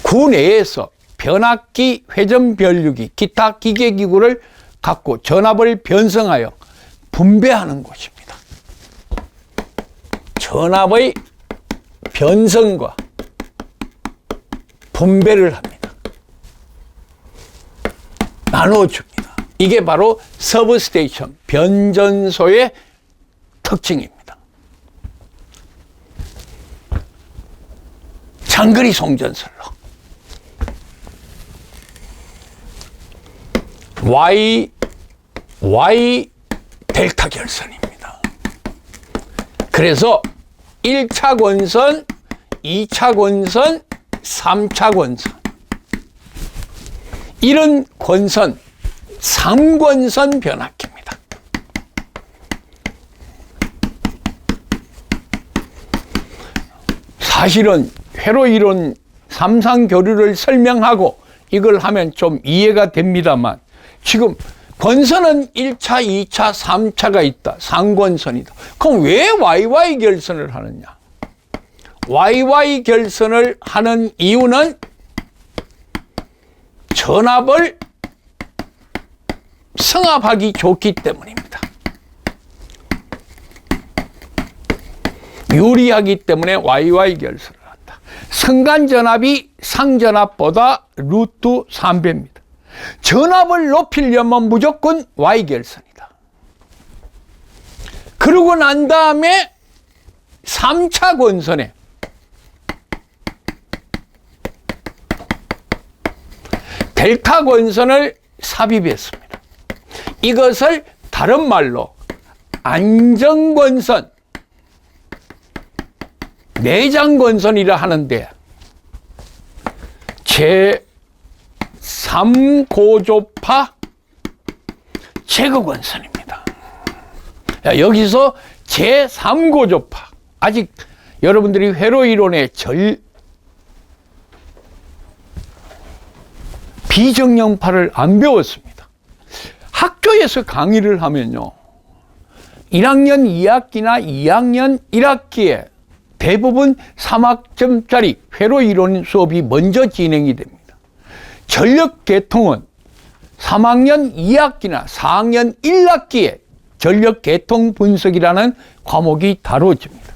구내에서 변압기, 회전변류기, 기타 기계기구를 갖고 전압을 변성하여 분배하는 곳입니다. 전압의 변성과 분배를 합니다. 나눠줍니다. 이게 바로 서브스테이션, 변전소의 특징입니다. 장거리 송전설로 Y 델타 결선입니다. 그래서 1차 권선, 2차 권선, 3차 권선, 이런 권선 3권선 변압기입니다. 사실은 회로 이론 삼상교류를 설명하고 이걸 하면 좀 이해가 됩니다만 지금 권선은 1차, 2차, 3차가 있다. 3권선이다. 그럼 왜 YY 결선을 하느냐? YY 결선을 하는 이유는 전압을 승합하기 좋기 때문입니다. 유리하기 때문에 YY 결선을 한다. 승간전압이 상전압보다 루트 3배입니다. 전압을 높이려면 무조건 Y 결선이다. 그러고 난 다음에 3차 권선에 델타 권선을 삽입했습니다. 이것을 다른 말로 안정권선, 내장권선이라 하는데 제3고조파 제거권선입니다. 여기서 제3고조파, 아직 여러분들이 회로 이론의 비정령파를 안 배웠습니다. 학교에서 강의를 하면요, 1학년 2학기나 2학년 1학기에 대부분 3학점짜리 회로 이론 수업이 먼저 진행이 됩니다. 전력 계통은 3학년 2학기나 4학년 1학기에 전력 계통 분석이라는 과목이 다뤄집니다.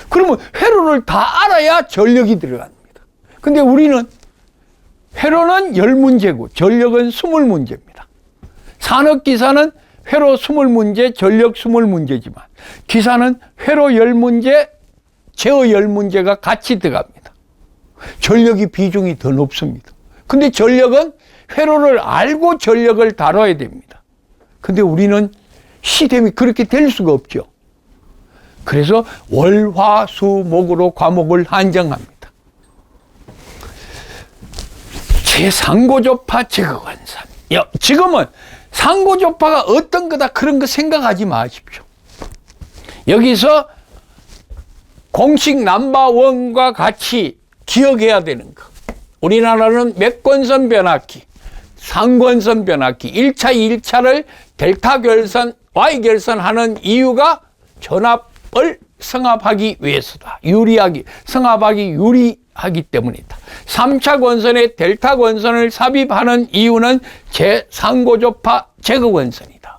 그러면 회로를 다 알아야 전력이 들어갑니다. 근데 우리는 회로는 10문제고 전력은 20문제입니다. 산업기사는 회로 20문제, 전력 20문제지만 기사는 회로 10문제, 제어 10문제가 같이 들어갑니다. 전력이 비중이 더 높습니다. 근데 전력은 회로를 알고 전력을 다뤄야 됩니다. 근데 우리는 시스템이 그렇게 될 수가 없죠. 그래서 월, 화, 수, 목으로 과목을 한정합니다. 제3고조파 제거관산. 지금은 상고조파가 어떤 거다 그런 거 생각하지 마십시오. 여기서 공식 넘버원과 같이 기억해야 되는 거. 우리나라는 맥권선 변압기, 상권선 변압기, 1차, 2차를 델타 결선, Y 결선하는 이유가 전압을 성합하기 위해서다. 성합하기 유리하기 때문이다. 3차 권선에 델타 권선을 삽입하는 이유는 제3고조파 제거 권선이다.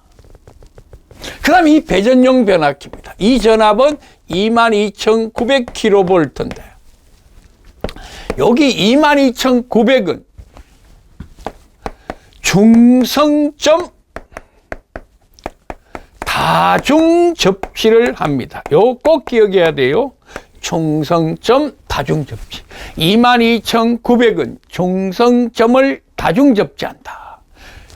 그 다음에 이 배전용 변압기입니다. 이 전압은 22,900kV인데 여기 22,900은 중성점 다중 접시를 합니다. 요 꼭 기억해야 돼요. 중성점 다중 접시. 22,900은 중성점을 다중 접지한다.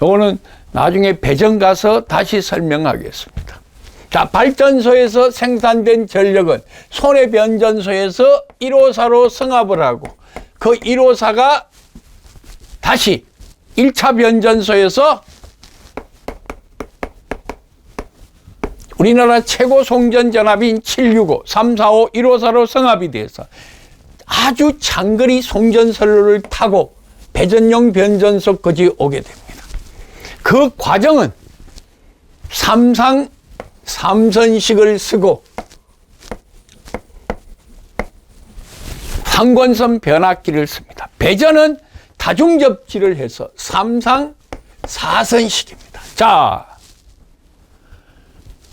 요거는 나중에 배전 가서 다시 설명하겠습니다. 자, 발전소에서 생산된 전력은 손해변전소에서 1호사로 승합을 하고 그 1호사가 다시 1차 변전소에서 우리나라 최고 송전전압인 765, 345, 1호사로 승합이 돼서 아주 장거리 송전선로를 타고 배전용 변전소까지 오게 됩니다. 그 과정은 삼상 3선식을 쓰고 상권선 변압기를 씁니다. 배전은 다중접지를 해서 삼상 4선식입니다. 자,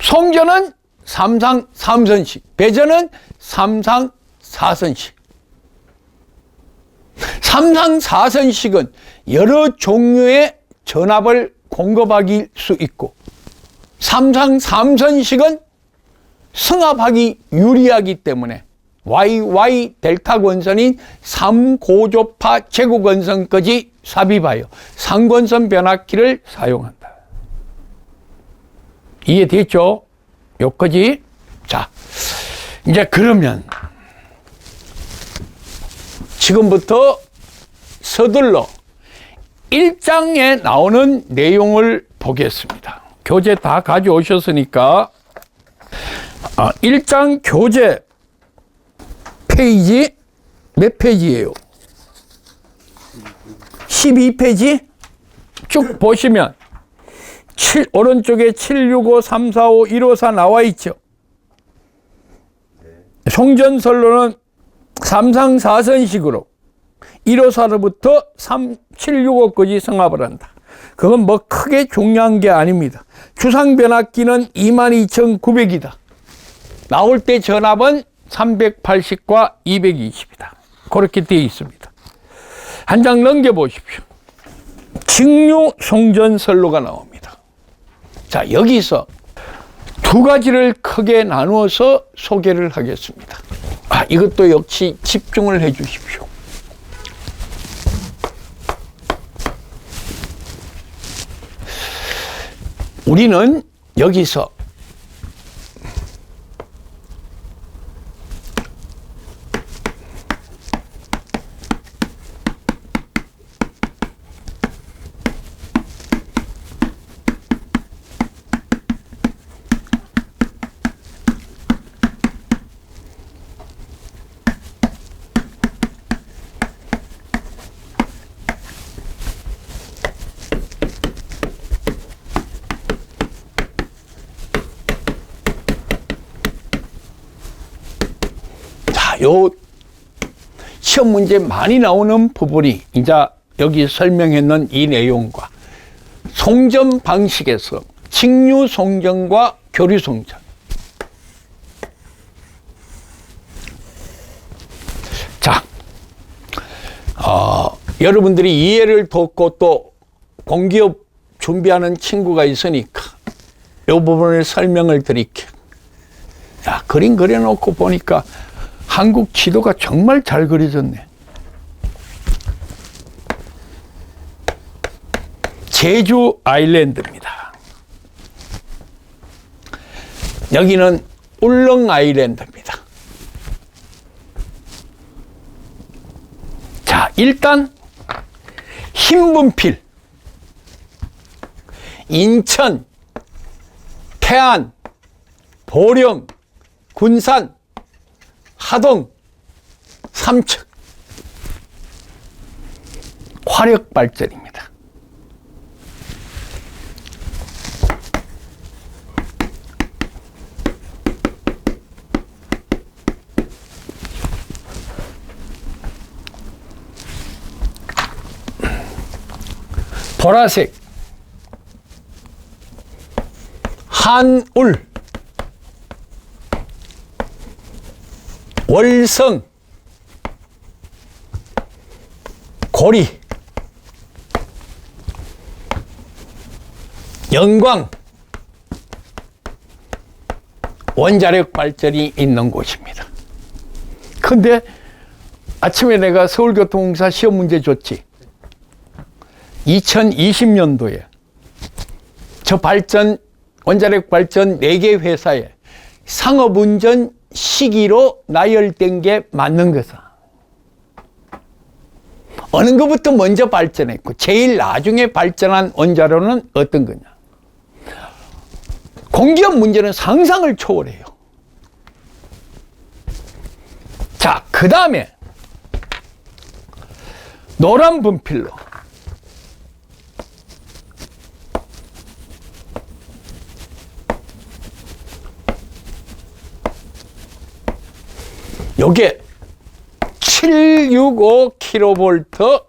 송전은 삼상 3선식, 배전은 삼상 4선식. 삼상 4선식은 여러 종류의 전압을 공급하기 수 있고 삼상 3선식은 승합하기 유리하기 때문에 YY 델타 권선인 3고조파 제고 권선까지 삽입하여 상권선 변압기를 사용한다. 이해됐죠? 여기까지. 자, 이제 그러면 지금부터 서둘러 1장에 나오는 내용을 보겠습니다. 교재 다 가져오셨으니까 1장 교재 페이지 몇 페이지예요? 12페이지? 쭉 보시면 오른쪽에 765, 345, 154 나와 있죠. 송전선로는 삼상 4선식으로 154로부터 765까지 승합을 한다. 그건 뭐 크게 중요한 게 아닙니다. 주상변압기는 22,900이다. 나올 때 전압은 380과 220이다. 그렇게 되어 있습니다. 한 장 넘겨보십시오. 직류 송전선로가 나옵니다. 자, 여기서 두 가지를 크게 나누어서 소개를 하겠습니다. 이것도 역시 집중을 해 주십시오. 우리는 여기서 요 시험 문제 많이 나오는 부분이 이제 여기 설명했는 이 내용과 송전 방식에서 직류 송전과 교류 송전. 자, 여러분들이 이해를 돕고 또 공기업 준비하는 친구가 있으니까 이 부분을 설명을 드릴게요. 야, 그림 그려놓고 보니까 한국 지도가 정말 잘 그려졌네. 제주 아일랜드입니다. 여기는 울릉 아일랜드입니다. 자, 일단 힘분필, 인천, 태안, 보령, 군산, 하동, 삼척 화력발전입니다. 보라색 한울, 월성, 고리, 영광, 원자력 발전이 있는 곳입니다. 근데 아침에 내가 서울교통공사 시험 문제 줬지. 2020년도에 저 발전, 원자력 발전 4개 회사에 상업운전 시기로 나열된 게 맞는 거다. 어느 것부터 먼저 발전했고 제일 나중에 발전한 원자로는 어떤 거냐. 공기업 문제는 상상을 초월해요. 자, 그 다음에 노란 분필로 요게 765kV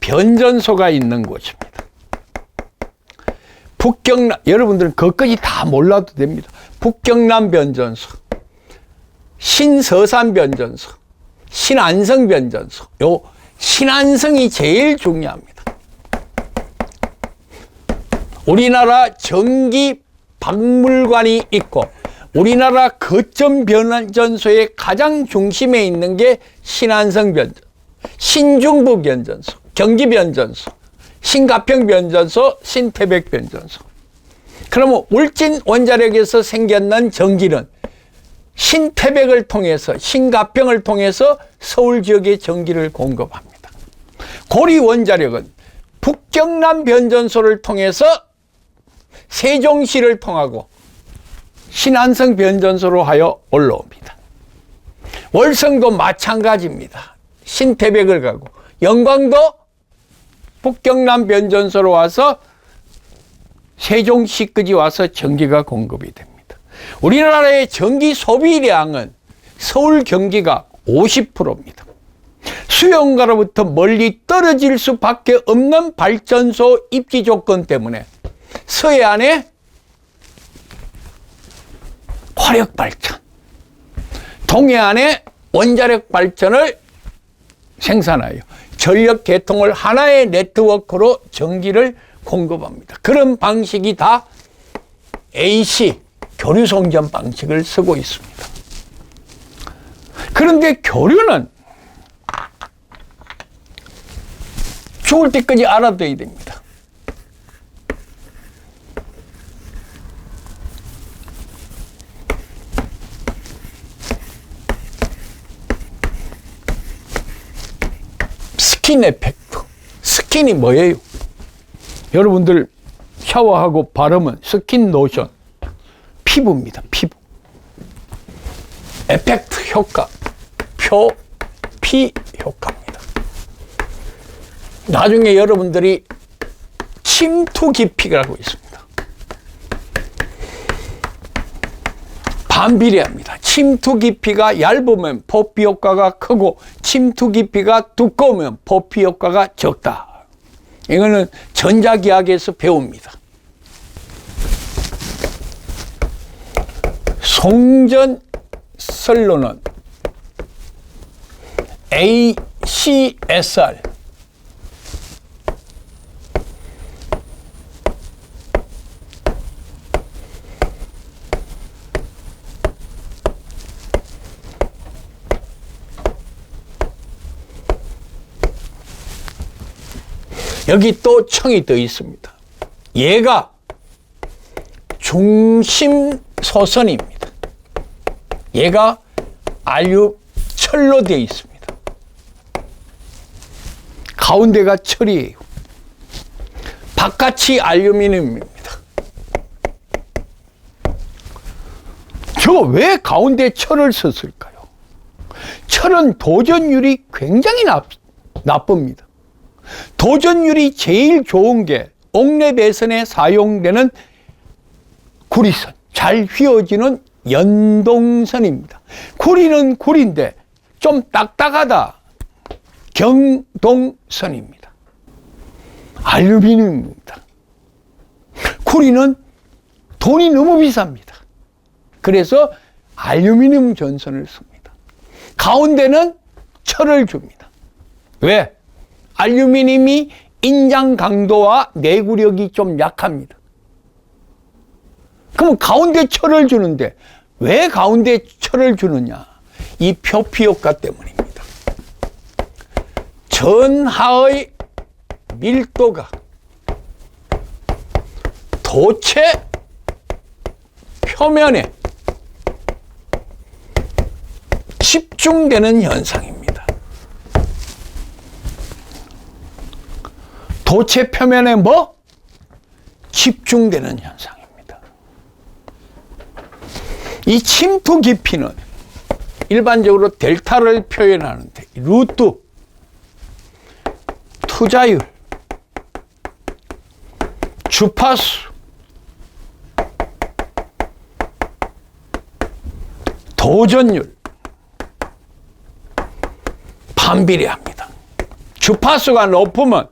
변전소가 있는 곳입니다. 북경남, 여러분들은 그것까지 다 몰라도 됩니다. 북경남 변전소, 신서산 변전소, 신안성 변전소. 요 신안성이 제일 중요합니다. 우리나라 전기 박물관이 있고 우리나라 거점 변전소의 가장 중심에 있는 게 신안성 변전, 신중부 변전소, 경기 변전소, 신가평 변전소, 신태백 변전소. 그러면 울진 원자력에서 생겨난 전기는 신태백을 통해서, 신가평을 통해서 서울 지역에 전기를 공급합니다. 고리 원자력은 북경남 변전소를 통해서 세종시를 통하고 신안성 변전소로 하여 올라옵니다. 월성도 마찬가지입니다. 신태백을 가고 영광도 북경남 변전소로 와서 세종시까지 와서 전기가 공급이 됩니다. 우리나라의 전기 소비량은 서울 경기가 50%입니다. 수용가로부터 멀리 떨어질 수밖에 없는 발전소 입지 조건 때문에 서해안에 화력 발전, 동해안에 원자력 발전을 생산하여 전력 계통을 하나의 네트워크로 전기를 공급합니다. 그런 방식이 다 AC, 교류 송전 방식을 쓰고 있습니다. 그런데 교류는 죽을 때까지 알아둬야 됩니다. 스킨 에펙트. 스킨이 뭐예요? 여러분들 샤워하고 바르면 스킨 로션. 피부입니다. 피부. 에펙트 효과. 표피 효과입니다. 나중에 여러분들이 침투 깊이라고 있습니다. 반비례합니다. 침투 깊이가 얇으면 표피 효과가 크고 침투 깊이가 두꺼우면 표피 효과가 적다. 이거는 전자기하학에서 배웁니다. 송전 선로는 ACSR 여기 또 청이 더 있습니다. 얘가 중심소선입니다. 얘가 알유철로 되어 있습니다. 가운데가 철이에요. 바깥이 알루미늄입니다. 저 왜 가운데 철을 썼을까요? 철은 도전율이 굉장히 나쁩니다. 도전율이 제일 좋은 게 옥내 배선에 사용되는 구리선, 잘 휘어지는 연동선입니다. 구리는 구리인데 좀 딱딱하다. 경동선입니다. 알루미늄입니다. 구리는 돈이 너무 비쌉니다. 그래서 알루미늄 전선을 씁니다. 가운데는 철을 줍니다. 왜? 알루미늄이 인장 강도와 내구력이 좀 약합니다. 그럼 가운데 철을 주는데 왜 가운데 철을 주느냐? 이 표피 효과 때문입니다. 전하의 밀도가 도체 표면에 집중되는 현상입니다. 도체 표면에 뭐? 집중되는 현상입니다. 이 침투 깊이는 일반적으로 델타를 표현하는데 루트, 투자율, 주파수, 도전율 반비례합니다. 주파수가 높으면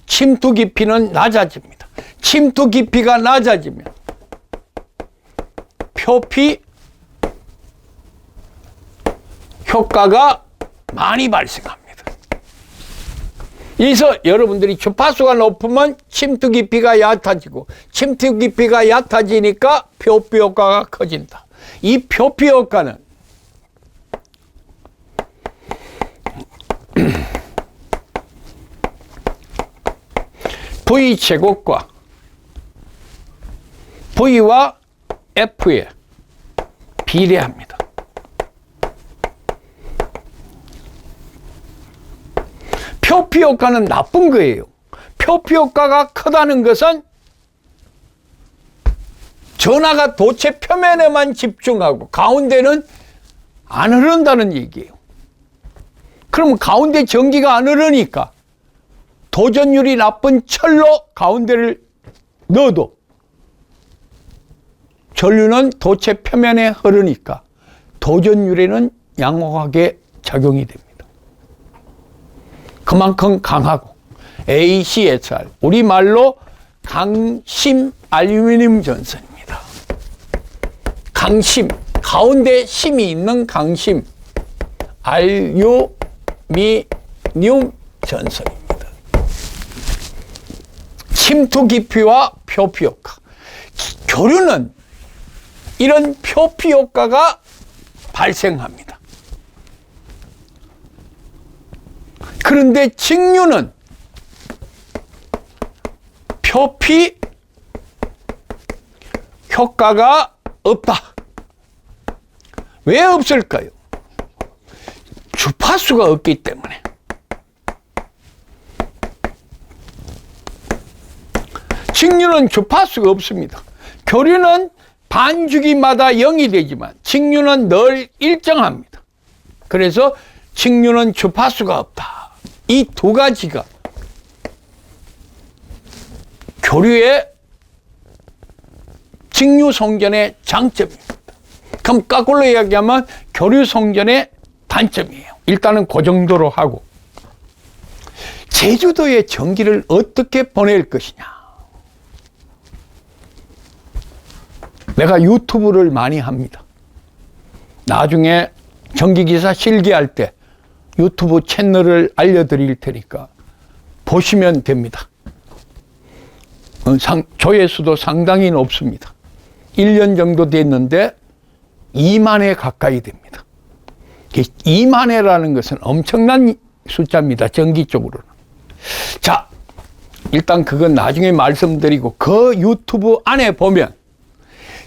침투 깊이는 낮아집니다. 침투 깊이가 낮아지면 표피 효과가 많이 발생합니다. 그래서 여러분들이 주파수가 높으면 침투 깊이가 얕아지고 침투 깊이가 얕아지니까 표피 효과가 커진다. 이 표피 효과는 V 제곱과 V와 F에 비례합니다. 표피 효과는 나쁜 거예요. 표피 효과가 크다는 것은 전하가 도체 표면에만 집중하고 가운데는 안 흐른다는 얘기예요. 그러면 가운데 전기가 안 흐르니까 도전율이 나쁜 철로 가운데를 넣어도 전류는 도체 표면에 흐르니까 도전율에는 양호하게 작용이 됩니다. 그만큼 강하고 ACSR, 우리말로 강심 알루미늄 전선입니다. 강심, 가운데 심이 있는 강심 알루미늄 전선입니다. 침투 깊이와 표피 효과. 교류는 이런 표피 효과가 발생합니다. 그런데 직류는 표피 효과가 없다. 왜 없을까요? 주파수가 없기 때문에. 직류는 주파수가 없습니다. 교류는 반주기마다 0이 되지만 직류는 늘 일정합니다. 그래서 직류는 주파수가 없다. 이 두 가지가 교류의 직류 송전의 장점입니다. 그럼 거꾸로 이야기하면 교류 송전의 단점이에요. 일단은 그 정도로 하고, 제주도에 전기를 어떻게 보낼 것이냐. 내가 유튜브를 많이 합니다. 나중에 전기기사 실기할 때 유튜브 채널을 알려드릴 테니까 보시면 됩니다. 조회수도 상당히 높습니다. 1년 정도 됐는데 2만 회 가까이 됩니다. 2만 회라는 것은 엄청난 숫자입니다. 전기 쪽으로는. 자, 일단 그건 나중에 말씀드리고, 그 유튜브 안에 보면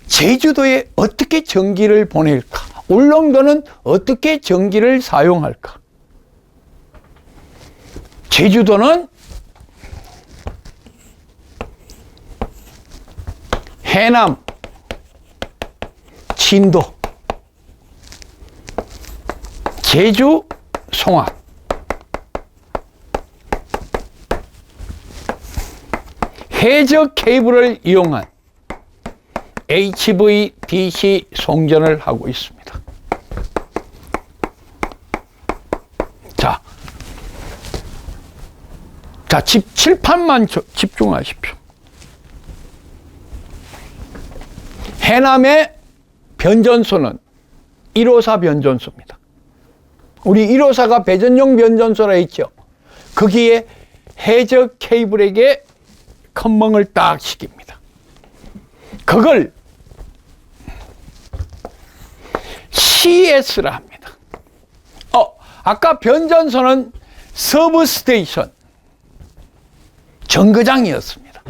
제주도에 어떻게 전기를 보낼까? 울릉도는 어떻게 전기를 사용할까? 제주도는 해남, 진도, 제주, 송악, 해저 케이블을 이용한 HVDC 송전을 하고 있습니다. 자, 칠판만 집중하십시오. 해남의 변전소는 154 변전소입니다. 우리 154가 배전용 변전소라 했죠. 거기에 해저 케이블에게 컨멍을 딱 시킵니다. 그걸 CS라 합니다. 아까 변전소는 서브스테이션, 정거장이었습니다.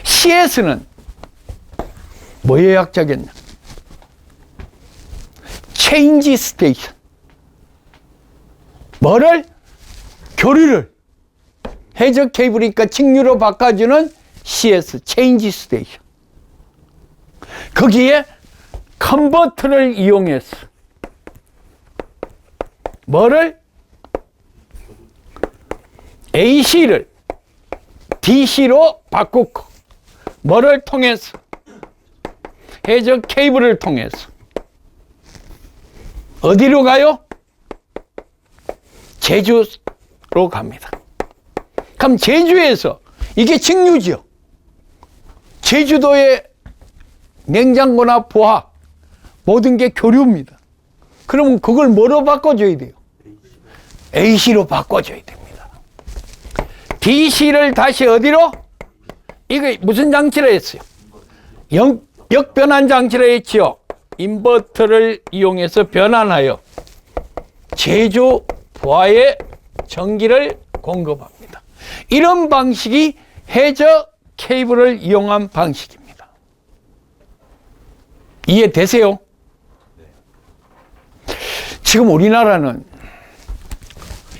CS는 뭐의 약자겠냐? 체인지 스테이션. 뭐를? 교류를. 해저 케이블이니까 직류로 바꿔주는 CS, 체인지 스테이션. 거기에 컨버터를 이용해서 뭐를? AC를 DC로 바꾸고, 뭐를 통해서? 해저 케이블을 통해서. 어디로 가요? 제주로 갑니다. 그럼 제주에서, 이게 직류죠. 제주도의 냉장고나 보학, 모든 게 교류입니다. 그러면 그걸 뭐로 바꿔줘야 돼요? AC로 바꿔줘야 됩니다. DC를 다시 어디로? 이거 무슨 장치라 했어요? 역변환 장치라 했죠. 인버터를 이용해서 변환하여 제주 부하에 전기를 공급합니다. 이런 방식이 해저 케이블을 이용한 방식입니다. 이해되세요? 지금 우리나라는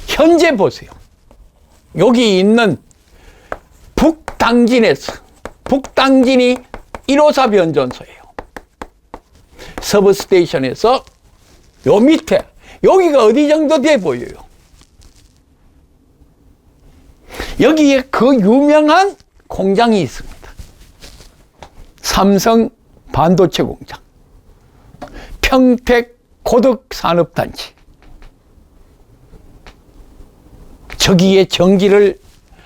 현재 보세요. 여기 있는 북당진에서, 북당진이 154 변전소예요. 서브스테이션에서 요 밑에, 여기가 어디 정도 돼 보여요? 여기에 그 유명한 공장이 있습니다. 삼성 반도체 공장, 평택 고덕산업단지. 저기에 전기를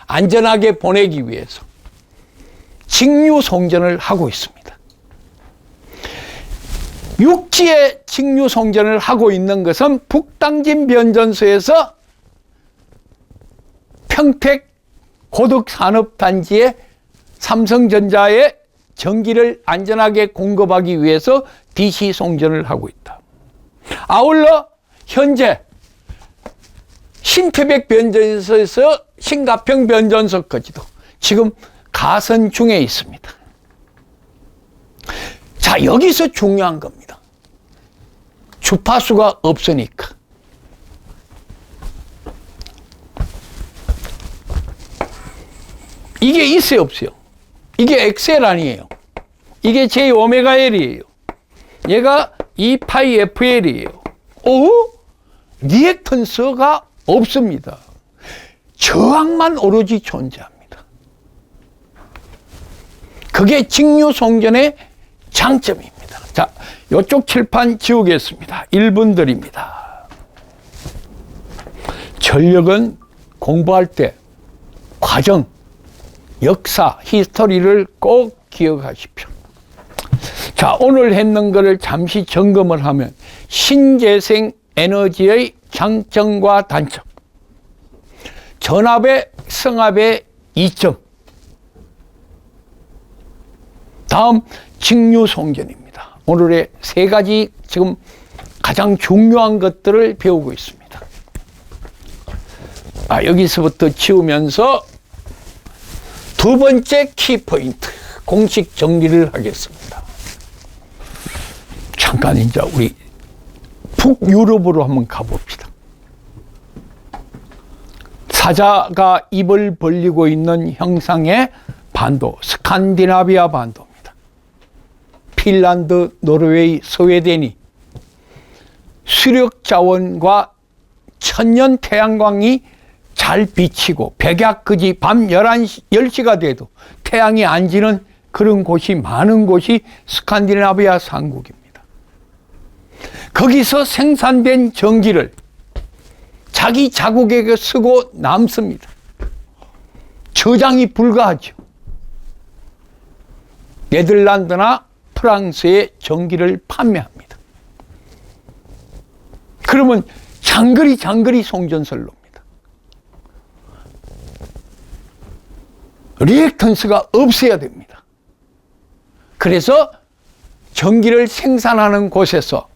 안전하게 보내기 위해서 직류 송전을 하고 있습니다. 육지에 직류 송전을 하고 있는 것은 북당진 변전소에서 평택 고덕산업단지의 삼성전자의 전기를 안전하게 공급하기 위해서 DC 송전을 하고 있다. 아울러 현재 신태백 변전소에서 신가평 변전소까지도 지금 가선 중에 있습니다. 자, 여기서 중요한 겁니다. 주파수가 없으니까. 이게 있어요, 없어요? 이게 엑셀 아니에요. 이게 J 오메가 L이에요. 얘가 2파이 FL이에요. 오? 리액턴스가 없습니다. 저항만 오로지 존재합니다. 그게 직류 송전의 장점입니다. 자, 이쪽 칠판 지우겠습니다. 1분 드립니다. 전력은 공부할 때 과정, 역사, 히스토리를 꼭 기억하십시오. 자, 오늘 했는 거를 잠시 점검을 하면 신재생 에너지의 장점과 단점, 전압의 성압의 이점, 다음 직류 송전입니다. 오늘의 세 가지 지금 가장 중요한 것들을 배우고 있습니다. 여기서부터 치우면서 두 번째 키포인트 공식 정리를 하겠습니다. 잠깐 이제 우리 북유럽으로 한번 가봅시다. 사자가 입을 벌리고 있는 형상의 반도, 스칸디나비아 반도입니다. 핀란드, 노르웨이, 스웨덴이 수력 자원과 천년 태양광이 잘 비치고 백야끄지 밤 11시, 10시가 돼도 태양이 안 지는 그런 곳이 많은 곳이 스칸디나비아 삼국입니다. 거기서 생산된 전기를 자기 자국에게 쓰고 남습니다. 저장이 불가하죠. 네덜란드나 프랑스에 전기를 판매합니다. 그러면 장거리 송전선로입니다. 리액턴스가 없어야 됩니다. 그래서 전기를 생산하는 곳에서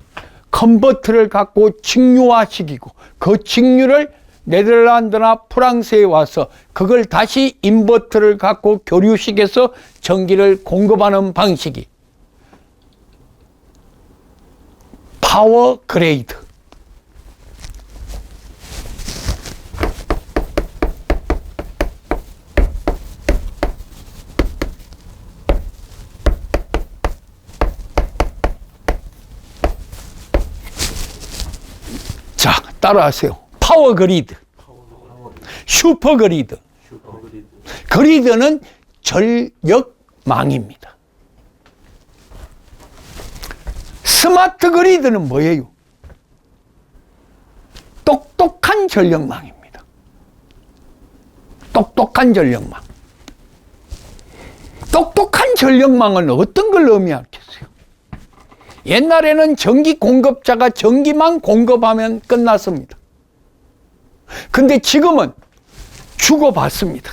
컨버터를 갖고 직류화시키고 그 직류를 네덜란드나 프랑스에 와서 그걸 다시 인버터를 갖고 교류시켜서 전기를 공급하는 방식이 파워 그레이드. 자, 따라하세요. 파워 그리드, 슈퍼 그리드. 그리드는 전력망입니다. 스마트 그리드는 뭐예요? 똑똑한 전력망입니다. 똑똑한 전력망. 똑똑한 전력망은 어떤 걸 의미하겠어요? 옛날에는 전기 공급자가 전기만 공급하면 끝났습니다. 근데 지금은 주고받습니다.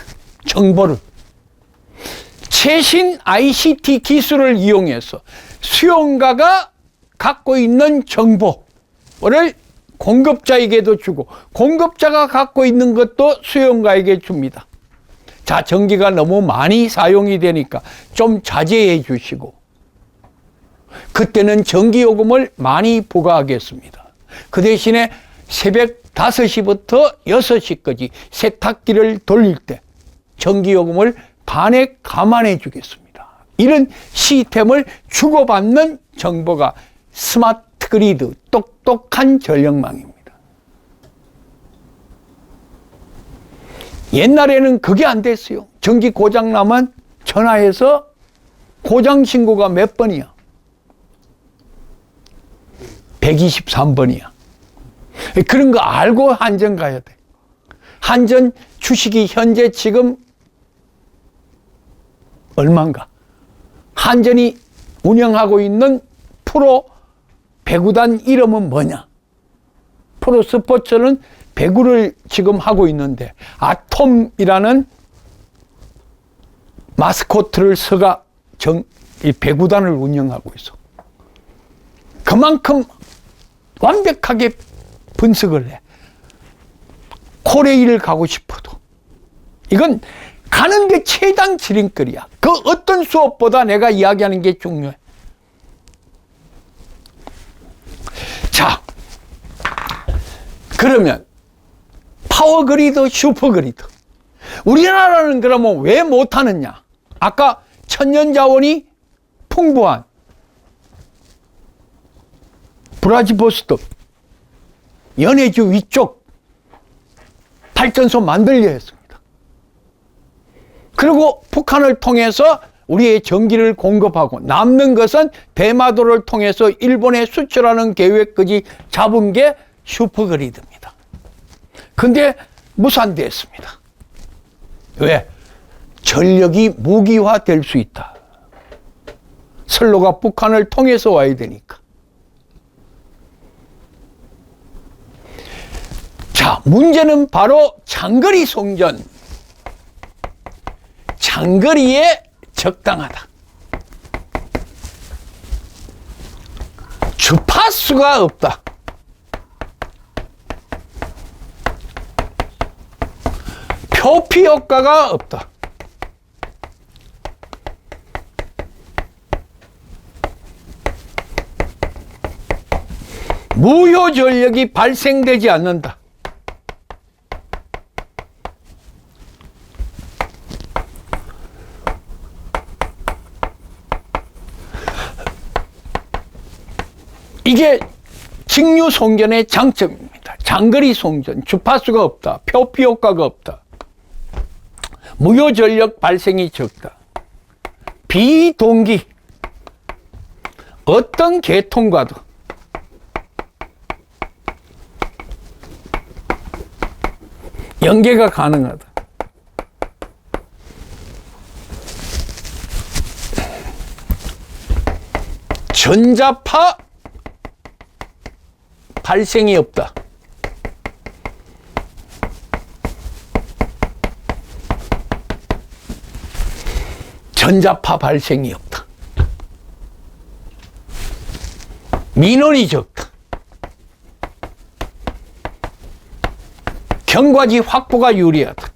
정보를. 최신 ICT 기술을 이용해서 수용가가 갖고 있는 정보를 공급자에게도 주고 공급자가 갖고 있는 것도 수용가에게 줍니다. 자, 전기가 너무 많이 사용이 되니까 좀 자제해 주시고 그때는 전기요금을 많이 부과하겠습니다. 그 대신에 새벽 5시부터 6시까지 세탁기를 돌릴 때 전기요금을 반액 감안해 주겠습니다. 이런 시스템을 주고받는 정보가 스마트 그리드, 똑똑한 전력망입니다. 옛날에는 그게 안 됐어요. 전기 고장 나면 전화해서 고장 신고가 몇 번이야? 123번이야. 그런 거 알고 한전 가야 돼. 한전 주식이 현재 지금 얼마인가? 한전이 운영하고 있는 프로 배구단 이름은 뭐냐? 프로 스포츠는 배구를 지금 하고 있는데 아톰이라는 마스코트를 이 배구단을 운영하고 있어. 그만큼 완벽하게 분석을 해. 코레일을 가고 싶어도 이건 가는 게 최단 지름거리야. 그 어떤 수업보다 내가 이야기하는 게 중요해. 자, 그러면 파워그리드, 슈퍼그리드. 우리나라는 그러면 왜 못하느냐? 아까 천연자원이 풍부한 브라지보스톡, 연해주 위쪽 발전소 만들려 했습니다. 그리고 북한을 통해서 우리의 전기를 공급하고 남는 것은 대마도를 통해서 일본에 수출하는 계획까지 잡은 게 슈퍼그리드입니다. 근데 무산됐습니다. 왜? 전력이 무기화될 수 있다. 선로가 북한을 통해서 와야 되니까. 자, 문제는 바로 장거리 송전. 장거리에 적당하다. 주파수가 없다. 표피 효과가 없다. 무효 전력이 발생되지 않는다. 이게 직류 송전의 장점입니다. 장거리 송전, 주파수가 없다. 표피 효과가 없다. 무효 전력 발생이 적다. 비동기, 어떤 계통과도 연계가 가능하다. 전자파 발생이 없다. 전자파 발생이 없다. 민원이 적다. 경과지 확보가 유리하다.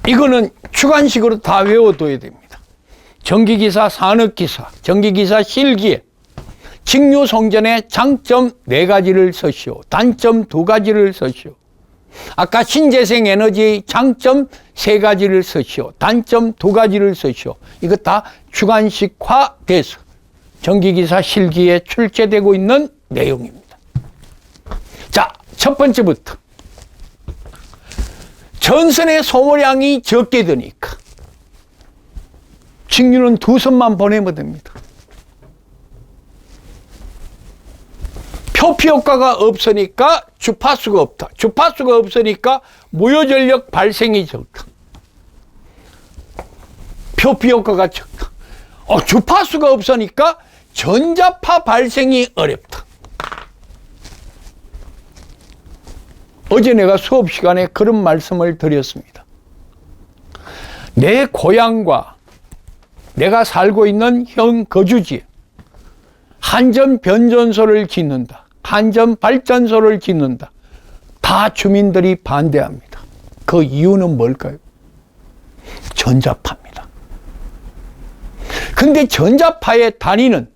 이거는 주관식으로 다 외워둬야 됩니다. 전기기사, 산업기사, 전기기사 실기에 직류송전의 장점 4가지를 쓰시오. 단점 2가지를 쓰시오. 아까 신재생에너지의 장점 3가지를 쓰시오. 단점 2가지를 쓰시오. 이거 다 주관식화돼서 전기기사 실기에 출제되고 있는 내용입니다. 자, 첫 번째부터 전선의 소모량이 적게 드니까 직류는 2선만 보내면 됩니다. 표피 효과가 없으니까 주파수가 없다. 주파수가 없으니까 무효전력 발생이 적다. 표피 효과가 적다. 주파수가 없으니까 전자파 발생이 어렵다. 어제 내가 수업 시간에 그런 말씀을 드렸습니다. 내 고향과 내가 살고 있는 현 거주지에 한전 변전소를 짓는다. 한전 발전소를 짓는다. 다 주민들이 반대합니다. 그 이유는 뭘까요? 전자파입니다. 근데 전자파의 단위는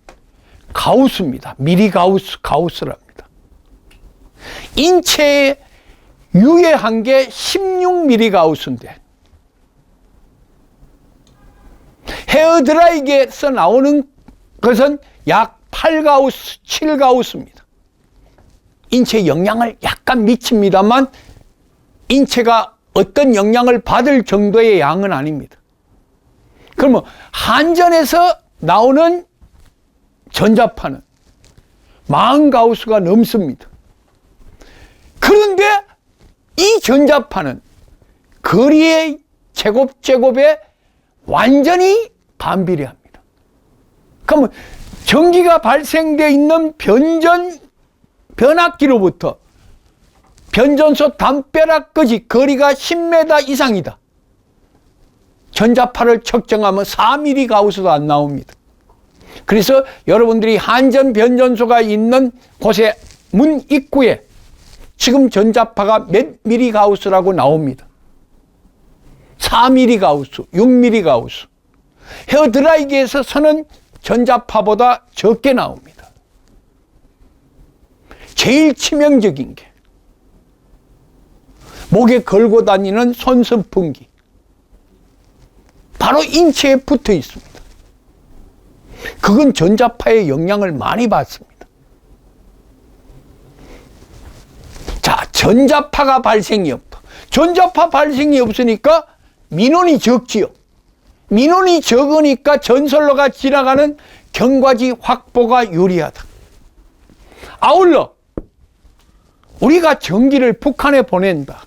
가우스입니다. 미리가우스, 가우스랍니다. 인체에 유해한 게 16미리가우스인데 헤어드라이기에서 나오는 것은 약 8가우스, 7가우스입니다. 인체에 영향을 약간 미칩니다만 인체가 어떤 영향을 받을 정도의 양은 아닙니다. 그러면 한전에서 나오는 전자파는 40가우스가 넘습니다. 그런데 이 전자파는 거리의 제곱에 완전히 반비례합니다. 그러면 전기가 발생되어 있는 변압기로부터 변전소 담벼락까지 거리가 10m 이상이다. 전자파를 측정하면 4mm 가우스도 안 나옵니다. 그래서 여러분들이 한전 변전소가 있는 곳의 문 입구에 지금 전자파가 몇 미리 가우스라고 나옵니다. 4mm 가우스, 6mm 가우스. 헤어드라이기에서는 전자파보다 적게 나옵니다. 제일 치명적인 게 목에 걸고 다니는 손선풍기. 바로 인체에 붙어 있습니다. 그건 전자파의 영향을 많이 받습니다. 자, 전자파가 발생이 없다. 전자파 발생이 없으니까 민원이 적지요. 민원이 적으니까 전선로가 지나가는 경과지 확보가 유리하다. 아울러 우리가 전기를 북한에 보낸다.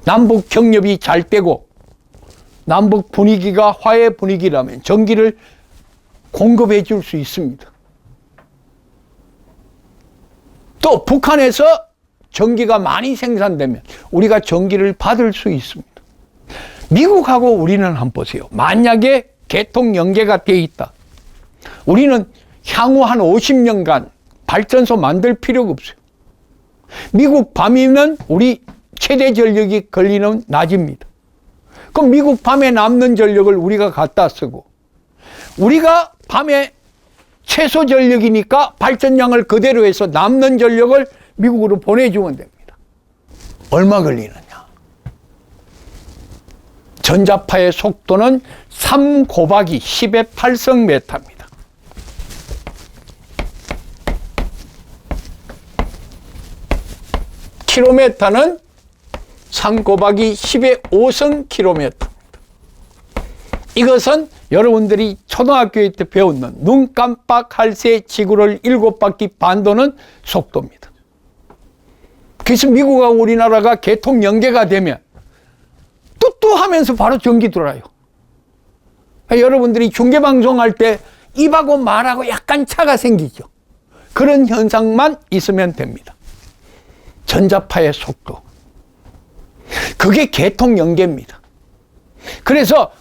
남북 경협이 잘 되고 남북 분위기가 화해 분위기라면 전기를 공급해 줄 수 있습니다. 또 북한에서 전기가 많이 생산되면 우리가 전기를 받을 수 있습니다. 미국하고 우리는 한번 보세요. 만약에 개통 연계가 돼 있다. 우리는 향후 한 50년간 발전소 만들 필요가 없어요. 미국 밤이면 우리 최대 전력이 걸리는 낮입니다. 그럼 미국 밤에 남는 전력을 우리가 갖다 쓰고 우리가 밤에 최소 전력이니까 발전량을 그대로 해서 남는 전력을 미국으로 보내주면 됩니다. 얼마 걸리느냐? 전자파의 속도는 3 곱하기 10의 8성메타입니다. 킬로미터는 3 곱하기 10의 5성 킬로미터입니다. 이것은 여러분들이 초등학교 때 배웠는 눈 깜빡할 새 지구를 7바퀴 반도는 속도입니다. 그래서 미국하고 우리나라가 개통 연계가 되면 뚜뚜하면서 바로 전기 돌아요. 여러분들이 중계방송할 때 입하고 말하고 약간 차가 생기죠. 그런 현상만 있으면 됩니다. 전자파의 속도. 그게 개통 연계입니다. 그래서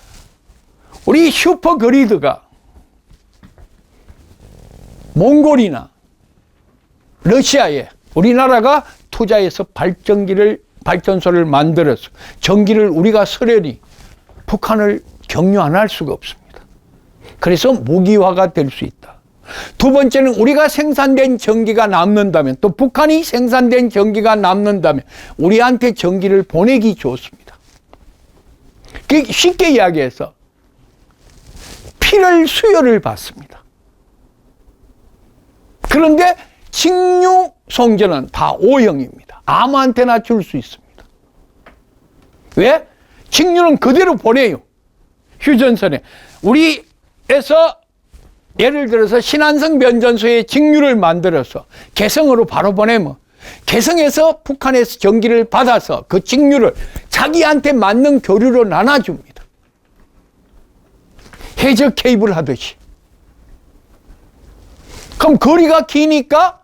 우리 슈퍼그리드가 몽골이나 러시아에 우리나라가 투자해서 발전소를 만들어서 전기를 우리가 서련히 북한을 격려 안 할 수가 없습니다. 그래서 무기화가 될 수 있다. 두 번째는 우리가 생산된 전기가 남는다면 또 북한이 생산된 전기가 남는다면 우리한테 전기를 보내기 좋습니다. 쉽게 이야기해서 필요를 수요를 받습니다. 그런데 직류 송전은 다 O형입니다. 아무한테나 줄 수 있습니다. 왜? 직류는 그대로 보내요. 휴전선에. 우리에서 예를 들어서 신안성 변전소에 직류를 만들어서 개성으로 바로 보내면 개성에서 북한에서 전기를 받아서 그 직류를 자기한테 맞는 교류로 나눠줍니다. 해저 케이블 하듯이. 그럼 거리가 기니까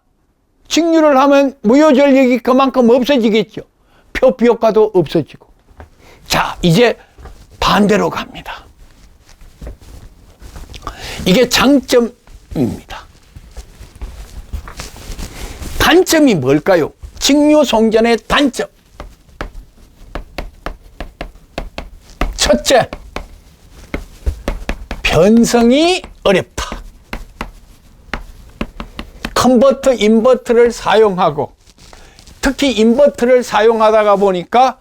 직류를 하면 무효 전력이 그만큼 없어지겠죠. 표피 효과도 없어지고. 자, 이제 반대로 갑니다. 이게 장점입니다. 단점이 뭘까요? 직류 송전의 단점. 첫째, 변성이 어렵다. 컨버터, 인버터를 사용하고 특히 인버터를 사용하다가 보니까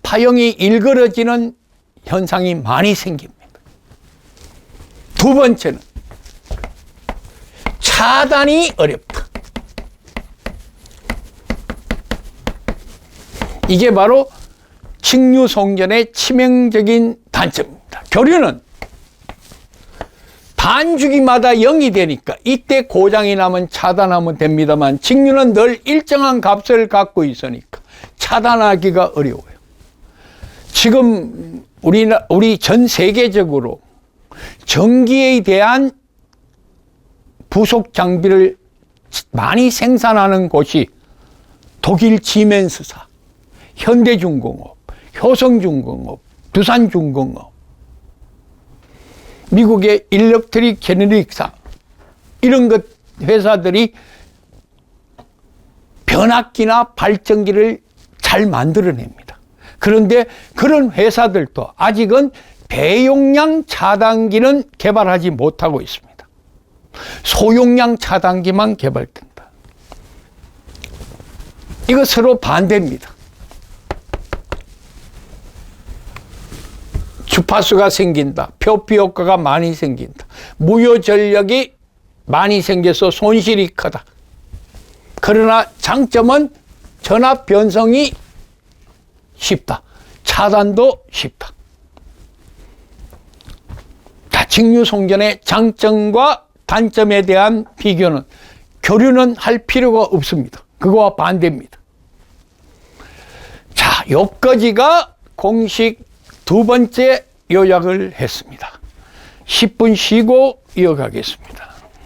파형이 일그러지는 현상이 많이 생깁니다. 두 번째는 차단이 어렵다. 이게 바로 직류 송전의 치명적인 단점입니다. 교류는 반주기마다 0이 되니까 이때 고장이 나면 차단하면 됩니다만 직류는 늘 일정한 값을 갖고 있으니까 차단하기가 어려워요. 지금 우리 전 세계적으로 전기에 대한 부속 장비를 많이 생산하는 곳이 독일 지멘스사, 현대중공업, 효성중공업, 두산중공업, 미국의 일렉트릭 제너릭사, 이런 것 회사들이 변압기나 발전기를 잘 만들어냅니다. 그런데 그런 회사들도 아직은 대용량 차단기는 개발하지 못하고 있습니다. 소용량 차단기만 개발된다. 이거 서로 반대입니다. 주파수가 생긴다. 표피 효과가 많이 생긴다. 무효 전력이 많이 생겨서 손실이 크다. 그러나 장점은 전압 변성이 쉽다. 차단도 쉽다. 직류 송전의 장점과 단점에 대한 비교는 교류는 할 필요가 없습니다. 그거와 반대입니다. 자, 여기까지가 공식 두 번째 요약을 했습니다. 10분 쉬고 이어가겠습니다.